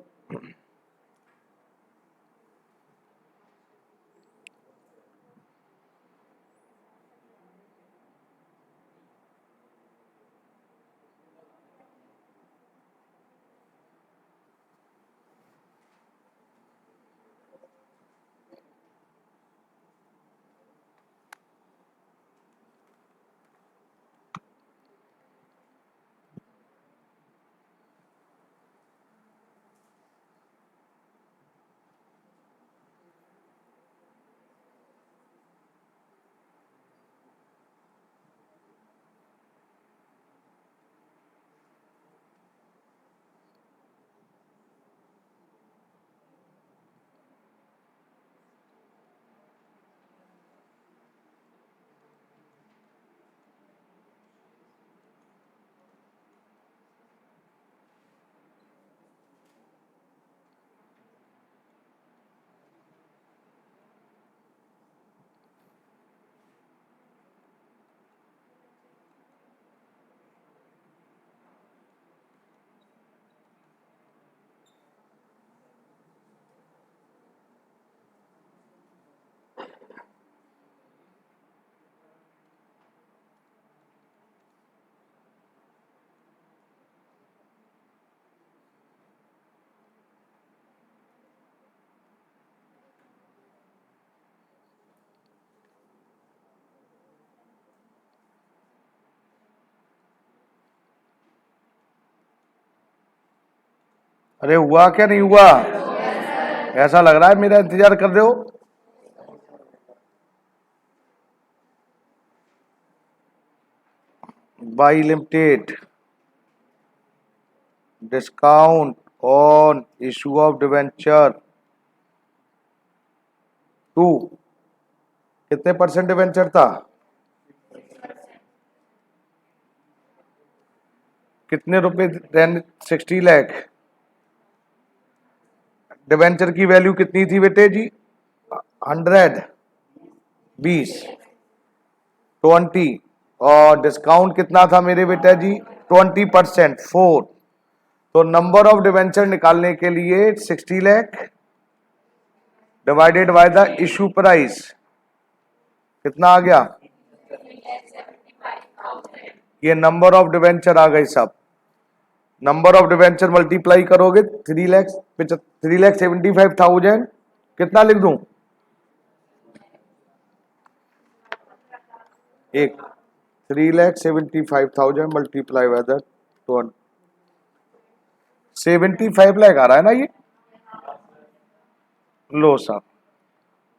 अरे हुआ क्या नहीं हुआ? ऐसा लग रहा है मेरा इंतजार कर रहे हो। By limited discount on issue of debenture to, कितने परसेंट डिवेंचर था? कितने रुपए? 60 लाख। डिवेंचर की वैल्यू कितनी थी बेटे जी? 100, 20, 20, और डिस्काउंट कितना था मेरे बेटा जी? 20%, 4। तो नंबर ऑफ डिवेंचर निकालने के लिए 60 lakh divided by the issue price कितना आ गया? ये नंबर ऑफ डिवेंचर आ गई सब। नंबर ऑफ डिवेंचर मल्टीप्लाई करोगे 3,75,000, कितना लिख दूं? एक 3,75,000 मल्टीप्लाई बाय द 75 लाख आ रहा है ना ये। लो साहब,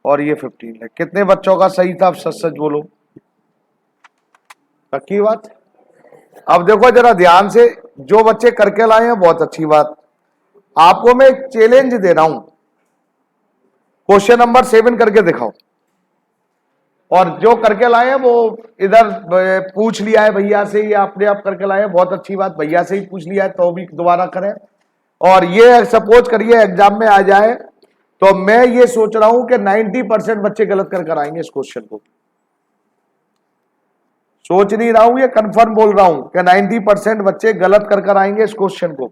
और ये 15 लाख। कितने बच्चों का सही था? अब सच सच बोलो, पक्की बात। अब देखो जरा ध्यान से, जो बच्चे करके लाए हैं बहुत अच्छी बात। आपको मैं एक चैलेंज दे रहा हूं, क्वेश्चन नंबर 7 करके दिखाओ। और जो करके लाए हैं वो इधर पूछ लिया है भैया से, या अपने आप करके लाए हैं, बहुत अच्छी बात। भैया से ही पूछ लिया है तो भी दोबारा करें। और ये सपोज करिए एग्जाम में आ जाए, तो मैं ये सोच रहा हूं कि 90% बच्चे गलत कर कर आएंगे इस क्वेश्चन को। सोच नहीं रहा हूं, ये कंफर्म बोल रहा हूं कि 90% बच्चे गलत कर कर आएंगे इस क्वेश्चन को।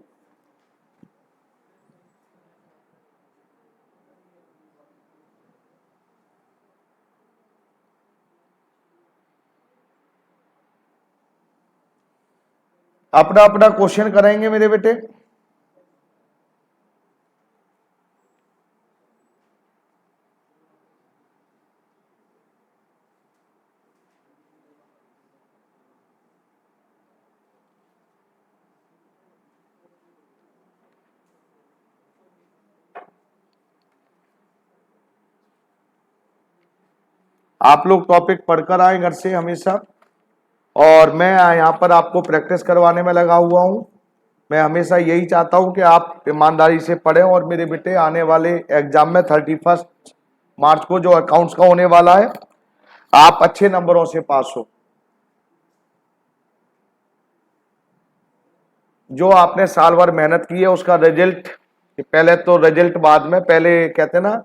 अपना अपना क्वेश्चन करेंगे मेरे बेटे। आप लोग टॉपिक पढ़कर आए घर से हमेशा, और मैं यहाँ पर आपको प्रैक्टिस करवाने में लगा हुआ हूँ। मैं हमेशा यही चाहता हूँ कि आप ईमानदारी से पढ़ें, और मेरे बेटे आने वाले एग्जाम में 31 मार्च को जो अकाउंट्स का होने वाला है, आप अच्छे नंबरों से पास हो। जो आपने साल भर मेहनत की है उसका रिजल्ट, पहले तो रिजल्ट बाद में, पहले कहते ना,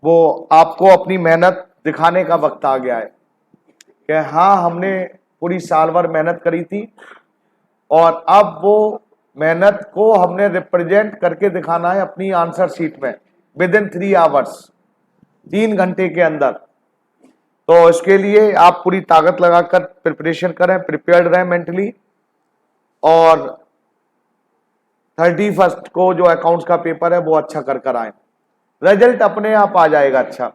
वो आपको अपनी मेहनत दिखाने का वक्त आ गया है कि हाँ हमने पूरी साल भर मेहनत करी थी, और अब वो मेहनत को हमने रिप्रेजेंट करके दिखाना है अपनी आंसर शीट में विद इन 3 आवर्स, 3 घंटे के अंदर। तो इसके लिए आप पूरी ताकत लगाकर प्रिपरेशन करें, प्रिपेयर्ड रहें मेंटली, और 31 को जो अकाउंट्स का पेपर है वो अच्छा कर कर आए। रिजल्ट अपने आप आ जाएगा अच्छा।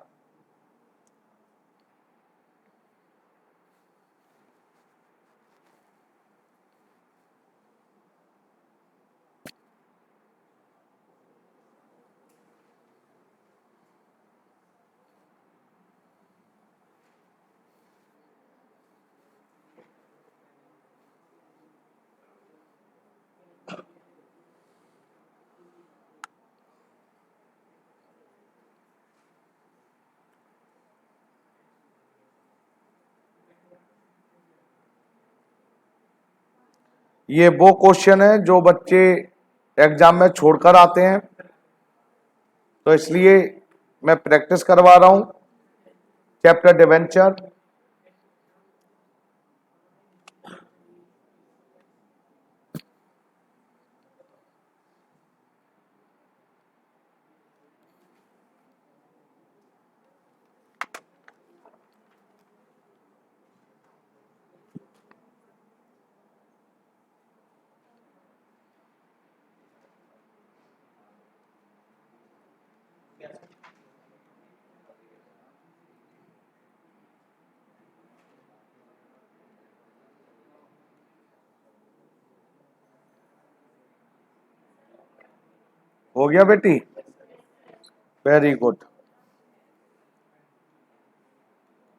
ये वो क्वेश्चन है जो बच्चे एग्जाम में छोड़कर आते हैं, तो इसलिए मैं प्रैक्टिस करवा रहा हूं। चैप्टर डिवेंचर, हो गया बेटी, वेरी गुड।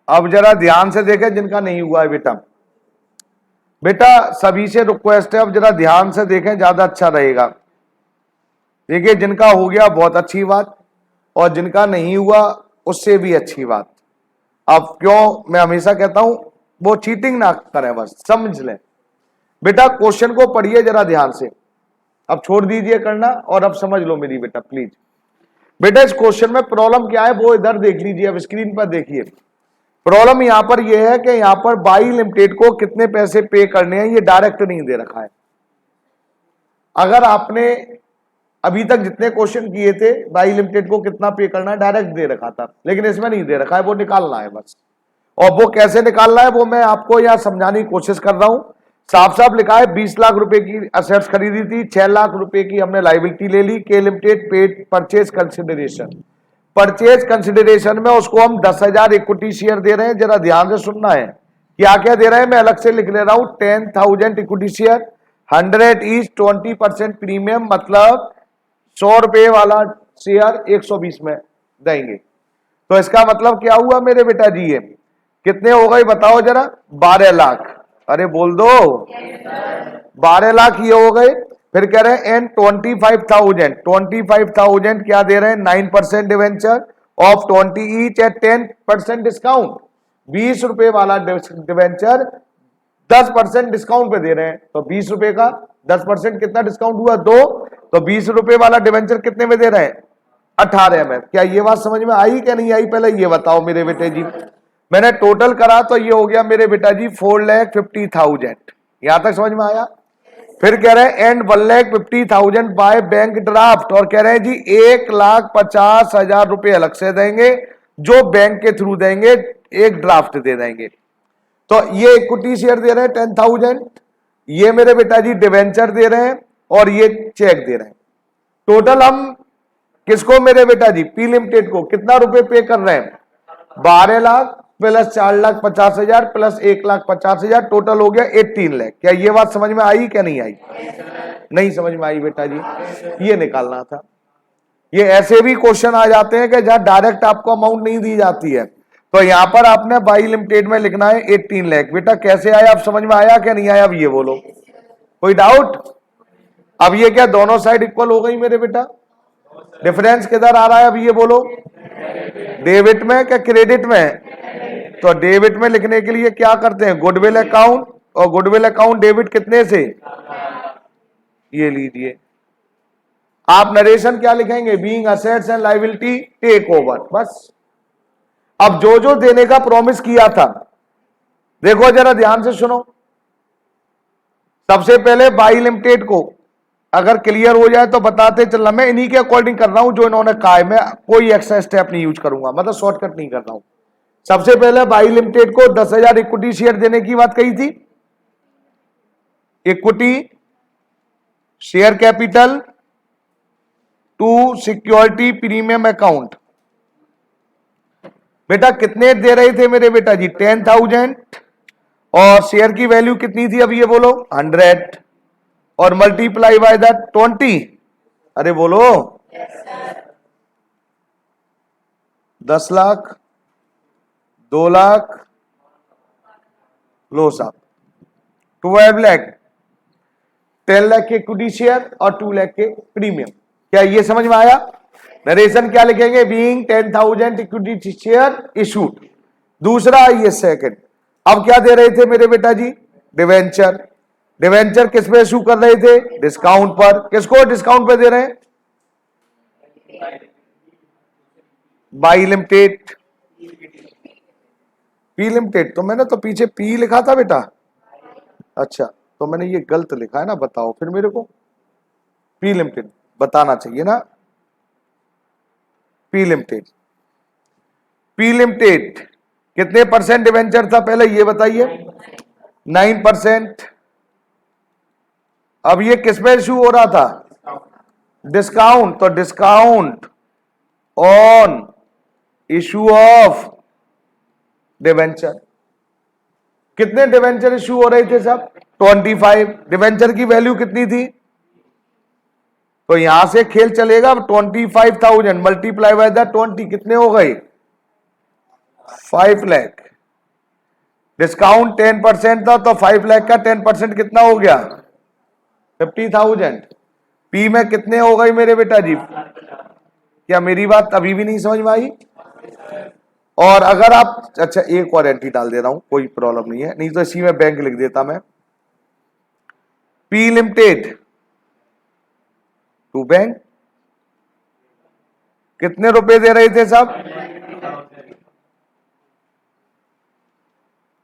अब जरा ध्यान से देखें जिनका नहीं हुआ है बेटा, बेटा सभी से रिक्वेस्ट है अब जरा ध्यान से देखें, ज्यादा अच्छा रहेगा। देखिए जिनका हो गया बहुत अच्छी बात, और जिनका नहीं हुआ उससे भी अच्छी बात। अब क्यों मैं हमेशा कहता हूं वो चीटिंग ना करें, बस समझ लें। बेटा क्वेश्चन को पढ़िए जरा ध्यान से, अब छोड़ दीजिए करना और अब समझ लो मेरी बेटा प्लीज। बेटा इस क्वेश्चन में प्रॉब्लम क्या है वो इधर देख लीजिए, अब स्क्रीन पर देखिए। प्रॉब्लम यहां पर यह है कि यहां पर बाई लिमिटेड को कितने पैसे पे करने हैं ये डायरेक्ट नहीं दे रखा है। अगर आपने अभी तक जितने क्वेश्चन किए थे बाई लिमिटेड को कितना पे करना है डायरेक्ट दे रखा था, लेकिन इसमें नहीं दे रखा है, वो निकालना है बस। और वो कैसे निकालना है वो मैं आपको यहां समझाने की कोशिश कर रहा हूं। साफ साफ लिखा है 20 लाख रुपए की असेट्स खरीदी थी, 6 लाख रुपए की हमने लाइबिलिटी ले ली। के limited paid purchase consideration, purchase consideration में उसको हम 10,000 इक्विटी शेयर दे रहे हैं। जरा ध्यान से सुनना है क्या क्या दे रहे हैं, मैं अलग से लिख ले रहा हूं। 10,000 इक्विटी शेयर, 100 इज 20% प्रीमियम, मतलब 100 रुपए वाला शेयर 120 में देंगे। तो इसका मतलब क्या हुआ मेरे बेटा जी, ये कितने हो गए बताओ जरा, 12 लाख। अरे बोल दो 12 लाख ये हो गए। फिर कह रहे हैं एंड 25,000 क्या दे रहे हैं, 9% debenture of 20 each eight 10% discount. 20 रुपए वाला डिवेंचर 10% डिस्काउंट पे दे रहे हैं, तो 20 रुपए का 10% कितना डिस्काउंट हुआ, 2। तो 20 रुपए वाला डिवेंचर कितने में दे रहे हैं, 18 में। क्या ये बात समझ में आई क्या नहीं आई, पहले ये बताओ मेरे बेटे जी। मैंने टोटल करा तो ये हो गया मेरे बेटा जी 4,50,000, यहां तक समझ में आया। फिर कह रहे हैं एंड 1,50,000 बाय बैंक ड्राफ्ट, और कह रहे हैं जी 1,50,000 रुपए अलग से देंगे जो बैंक के थ्रू देंगे, एक ड्राफ्ट दे देंगे। तो ये इक्विटी शेयर दे रहे हैं 10,000, ये मेरे बेटा जी डिवेंचर दे रहे हैं, और ये चेक दे रहे हैं। टोटल हम किसको मेरे बेटा जी, पी लिमिटेड को कितना रुपए पे कर रहे हैं, 12 लाख प्लस 4,50,000 प्लस 1,50,000, टोटल हो गया 18 लाख। क्या ये बात समझ में आई क्या नहीं आई, नहीं समझ में आई बेटा जी, ये निकालना था। ये ऐसे भी क्वेश्चन आ जाते हैं कि जहां डायरेक्ट आपको अमाउंट नहीं दी जाती है, तो यहां पर आपने बाई लिमिटेड में लिखना है 18 लाख। बेटा कैसे आया, अब समझ में आया क्या नहीं आया, अब ये बोलो, कोई डाउट। अब ये क्या दोनों साइड इक्वल हो गई मेरे बेटा, डिफरेंस किधर आ रहा है, अब ये बोलो, डेबिट में क्या क्रेडिट में। तो डेबिट में लिखने के लिए क्या करते हैं, गुडविल अकाउंट, और गुडविल अकाउंट डेबिट कितने से, ये लीजिए। आप नरेशन क्या लिखेंगे, being assets and liability take over, बस। अब जो जो देने का प्रॉमिस किया था, देखो जरा ध्यान से सुनो। सबसे पहले बाई लिमिटेड को अगर क्लियर हो जाए तो बताते चलना, मैं इन्हीं के अकॉर्डिंग कर रहा हूं जो इन्होंने कहा है, मैं कोई एक्स्ट्रा स्टेप नहीं यूज करूंगा, मतलब शॉर्टकट नहीं कर रहा हूं। सबसे पहले बाई लिमिटेड को 10,000 इक्विटी शेयर देने की बात कही थी। Equity share capital to security premium account, बेटा कितने दे रहे थे मेरे बेटा जी, 10,000, और शेयर की वैल्यू कितनी थी, अब ये बोलो 100, और मल्टीप्लाई बाय द 20। अरे बोलो 10 लाख, 2 लाख, लो साहब 12 लाख, 10 लाख के इक्विटी शेयर और 2 लाख के प्रीमियम। क्या ये समझ में आया। नरेशन क्या लिखेंगे, बीइंग 10,000 इक्विटी शेयर इशूड। दूसरा ये सेकंड, अब क्या दे रहे थे मेरे बेटा जी, डिवेंचर। डिवेंचर किस पे इशू कर रहे थे, डिस्काउंट पर। किसको डिस्काउंट पे दे रहे हैं, बाई लिमिटेड, पी लिमिटेड। तो मैंने तो पीछे पी लिखा था बेटा, अच्छा तो मैंने ये गलत लिखा है ना, बताओ फिर मेरे को, पी लिमिटेड बताना चाहिए ना, पी लिमिटेड। पी लिमिटेड कितने परसेंट डिवेंचर था पहले ये बताइए, 9%। अब ये किस पे इशू हो रहा था, डिस्काउंट, तो discount on issue of debenture. कितने डिवेंचर इशू हो रहे थे साहब, 25। डिवेंचर की वैल्यू कितनी थी, तो यहां से खेल चलेगा। 25,000 मल्टीप्लाई बाय द 20 कितने हो गए? 5 लाख। डिस्काउंट 10% था तो 5 लाख का 10% कितना हो गया? 50,000। पी में कितने हो गई मेरे बेटा जी? क्या मेरी बात अभी भी नहीं समझ में आई? और अगर आप, अच्छा एक और एंट्री डाल दे रहा हूं, कोई प्रॉब्लम नहीं है, नहीं तो इसी में बैंक लिख देता मैं। पी लिमिटेड टू बैंक कितने रुपए दे रहे थे साहब?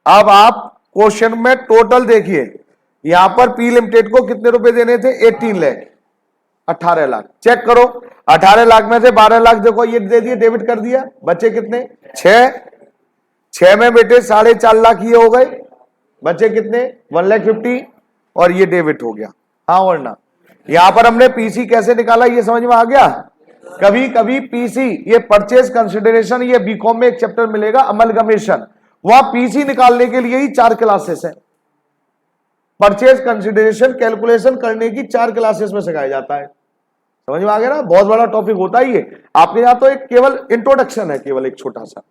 अब आप क्वेश्चन में टोटल देखिए, यहां पर पी लिमिटेड को कितने रुपए देने थे? 18 लाख, 18 लाख। चेक करो, 18 लाख में से 12 लाख देखो ये दे दिए, डेबिट कर दिया, बचे कितने? 6 में बेटे 4.5 लाख ये हो गए, बचे कितने? 1,50,000 और ये डेबिट हो गया। हाँ और ना? यहां पर हमने पीसी कैसे निकाला ये समझ में आ गया? कभी कभी पीसी, ये परचेज कंसिडरेशन, ये बीकॉम में एक चैप्टर मिलेगा अमलगमेशन, वहां पीसी निकालने के लिए ही 4 क्लासेस है। परचेज कंसिडरेशन कैलकुलेशन करने की 4 क्लासेस में सिखाया जाता है। समझ में आ गया ना? बहुत बड़ा टॉपिक होता है ये। आपके यहां तो एक केवल इंट्रोडक्शन है, केवल एक छोटा सा।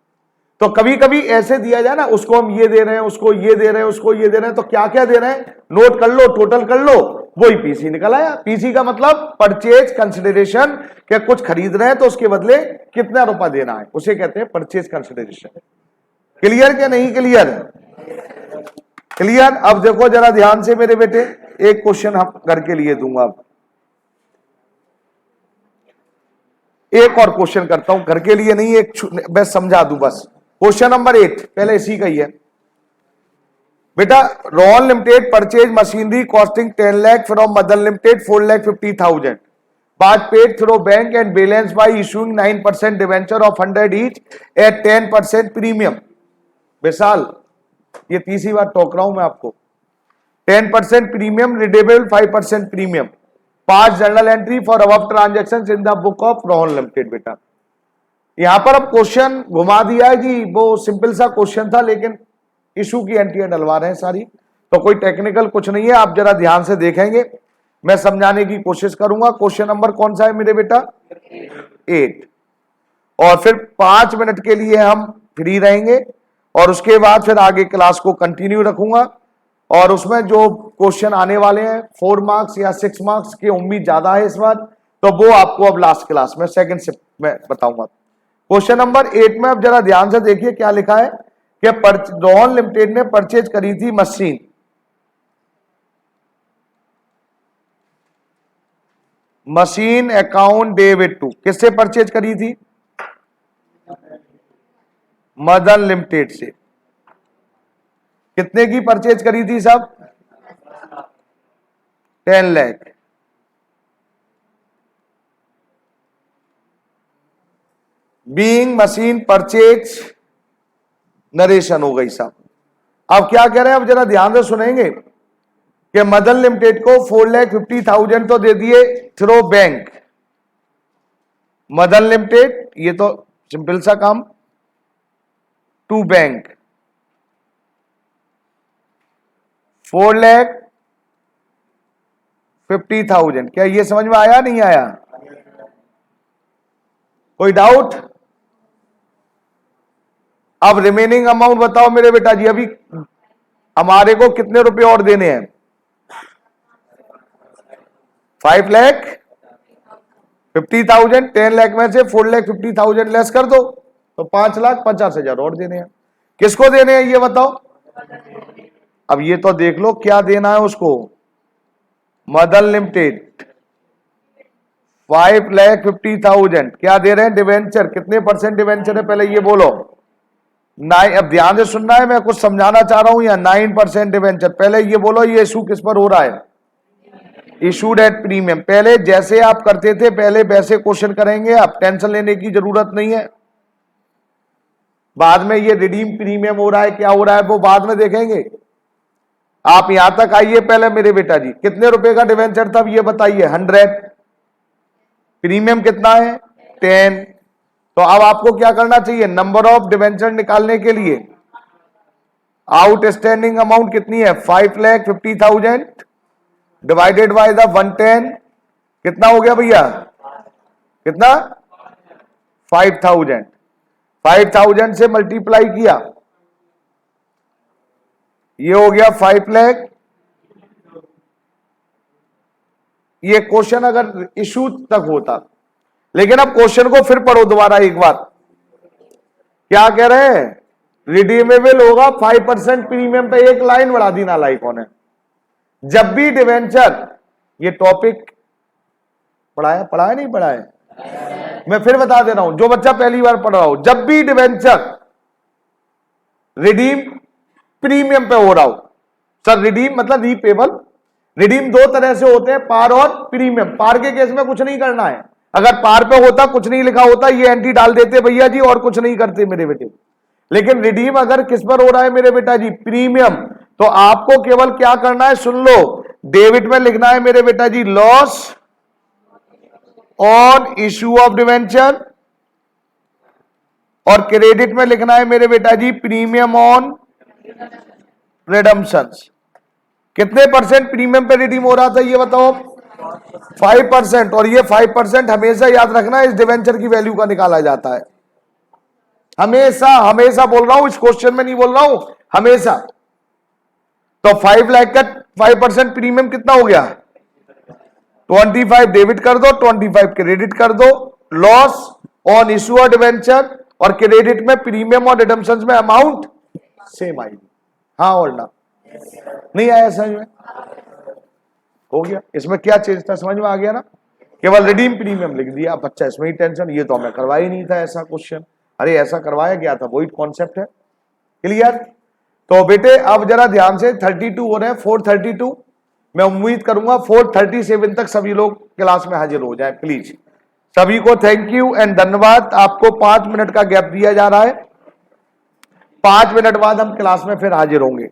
तो कभी कभी ऐसे दिया जाए ना, उसको हम ये दे रहे हैं, उसको ये दे रहे हैं, उसको ये दे रहे हैं, तो क्या क्या दे रहे हैं नोट कर लो, टोटल कर लो, वही पीसी निकल आया। पीसी का मतलब परचेज कंसिडरेशन, क्या कुछ खरीद रहे हैं तो उसके बदले कितना रुपया देना है, उसे कहते हैं परचेज कंसिडरेशन। क्लियर क्या नहीं क्लियर? क्लियर। अब देखो जरा ध्यान से मेरे बेटे, एक क्वेश्चन हम करके लिए दूंगा। अब एक और क्वेश्चन करता हूं, घर के लिए नहीं, एक मैं समझा दूं बस। क्वेश्चन नंबर 8 पहले इसी का ही है बेटा। Rohan limited purchase machinery costing 10 lakh from Madan limited 4,50,000 part paid through bank and balance by issuing 9% debenture of 100 each at 10% premium. Vishal, ये तीसरी बार टोक रहा हूं मैं आपको। 10% premium redeemable, 5% premium, 5 journal entry for above transactions in the book of Rohan limited. बेटा यहां पर अब क्वेश्चन घुमा दिया है जी, वो सिंपल सा क्वेश्चन था लेकिन इशू की एंट्रियां डलवा रहे हैं सारी, तो कोई टेक्निकल कुछ नहीं है। आप जरा ध्यान से देखेंगे, मैं समझाने की कोशिश करूंगा। क्वेश्चन नंबर कौन सा है मेरे बेटा? 8। और फिर 5 मिनट के लिए हम फ्री रहेंगे और उसके बाद फिर आगे क्लास को कंटिन्यू रखूंगा। और उसमें जो क्वेश्चन आने वाले हैं 4 मार्क्स या 6 मार्क्स की उम्मीद ज्यादा है इस बार, तो वो आपको अब लास्ट क्लास में सेकंड शिफ्ट में बताऊंगा। क्वेश्चन नंबर 8 में अब जरा ध्यान से देखिए क्या लिखा है कि रोहन लिमिटेड ने परचेज करी थी machine, machine account debit to, किससे परचेज करी थी? मदन लिमिटेड से। कितने की परचेज करी थी साहब? 10 lakh. Being machine purchase narration हो गई साहब। अब क्या कह रहे हैं, अब जरा ध्यान से सुनेंगे कि मदन लिमिटेड को 4,50,000 तो दे दिए थ्रू बैंक। मदन लिमिटेड, ये तो सिंपल सा काम, टू बैंक 4,50,000। क्या ये समझ में आया नहीं आया? कोई डाउट? अब रिमेनिंग अमाउंट बताओ मेरे बेटा जी, अभी हमारे को कितने रुपए और देने हैं? 5,50,000। 10 लाख में से 4,50,000 लेस कर दो तो 5,50,000 और देने हैं। किसको देने हैं ये बताओ? अब ये तो देख लो क्या देना है उसको। मदन लिमिटेड 5,50,000 क्या दे रहे हैं? डिवेंचर। कितने परसेंट डिवेंचर है पहले ये बोलो? 9। अब ध्यान से सुनना है, मैं कुछ समझाना चाह रहा हूं। या 9% डिवेंचर। पहले ये बोलो ये इशू किस पर हो रहा है? Issued at premium. पहले जैसे आप करते थे पहले वैसे क्वेश्चन करेंगे, आप टेंशन लेने की जरूरत नहीं है। बाद में ये रिडीम प्रीमियम हो रहा है क्या हो रहा है वो बाद में देखेंगे। आप यहां तक आइए पहले मेरे बेटा जी, कितने रुपए का डिवेंचर था ये बताइए? 100। प्रीमियम कितना है? 10। तो अब आपको क्या करना चाहिए? नंबर ऑफ डिवेंचर निकालने के लिए आउटस्टैंडिंग अमाउंट कितनी है? 5,50,000 डिवाइडेड बाय द 110 कितना हो गया भैया, कितना 5000, 5000 से मल्टीप्लाई किया, ये हो गया 5 लाख। ये क्वेश्चन अगर इशू तक होता, लेकिन अब क्वेश्चन को फिर पढ़ो दोबारा एक बार। क्या कह रहे हैं, रिडीमेबल होगा 5% प्रीमियम पे। एक लाइन बढ़ा दी नालायकों ने। जब भी डिवेंचर, ये टॉपिक पढ़ाया नहीं पढ़ाया, मैं फिर बता दे रहा हूं जो बच्चा पहली बार पढ़ रहा हो, जब भी डिवेंचर रिडीम प्रीमियम पे हो रहा हो, सर रिडीम मतलब रीपेबल, रिडीम दो तरह से होते हैं, पार और प्रीमियम। पार के केस में कुछ नहीं करना है, अगर पार पे होता कुछ नहीं लिखा होता, ये एंट्री डाल देते भैया जी और कुछ नहीं करते मेरे बेटे। लेकिन रिडीम अगर किस पर हो रहा है मेरे बेटा जी, प्रीमियम, तो आपको केवल क्या करना है, सुन लो, डेबिट में लिखना है मेरे बेटा जी loss on issue of debenture, और क्रेडिट में लिखना है मेरे बेटा जी प्रीमियम ऑन रिडम्पशन। कितने परसेंट प्रीमियम पे रिडीम हो रहा था ये बताओ, 5%। और ये 5% हमेशा याद रखना, इस डिवेंचर की वैल्यू का निकाला जाता है। हमेशा हमेशा बोल रहा हूं, इस क्वेश्चन में नहीं बोल रहा हूं, हमेशा। तो 5 लाख का 5% प्रीमियम कितना हो गया, 25 डेबिट कर दो, 25 क्रेडिट कर दो, loss on issue of debenture, और क्रेडिट में प्रीमियम और रिडम्पशन में अमाउंट सेम आएगी। हाँ और ना, नहीं आया समझ में, हो गया। इसमें क्या चेंज था, समझ में आ गया ना, केवल रिडीम प्रीमियम लिख दिया। बच्चा इसमें ही टेंशन, ये तो हमें करवाया ही नहीं था ऐसा क्वेश्चन। अरे ऐसा करवाया गया था, वही कॉन्सेप्ट है। क्लियर। तो बेटे अब जरा ध्यान से, 32 हो रहे हैं, 432। मैं उम्मीद करूंगा 437 तक सभी लोग क्लास में हाजिर हो जाए प्लीज। सभी को थैंक यू एंड धन्यवाद। आपको 5 मिनट का गैप दिया जा रहा है, 5 मिनट बाद हम क्लास में फिर हाजिर होंगे।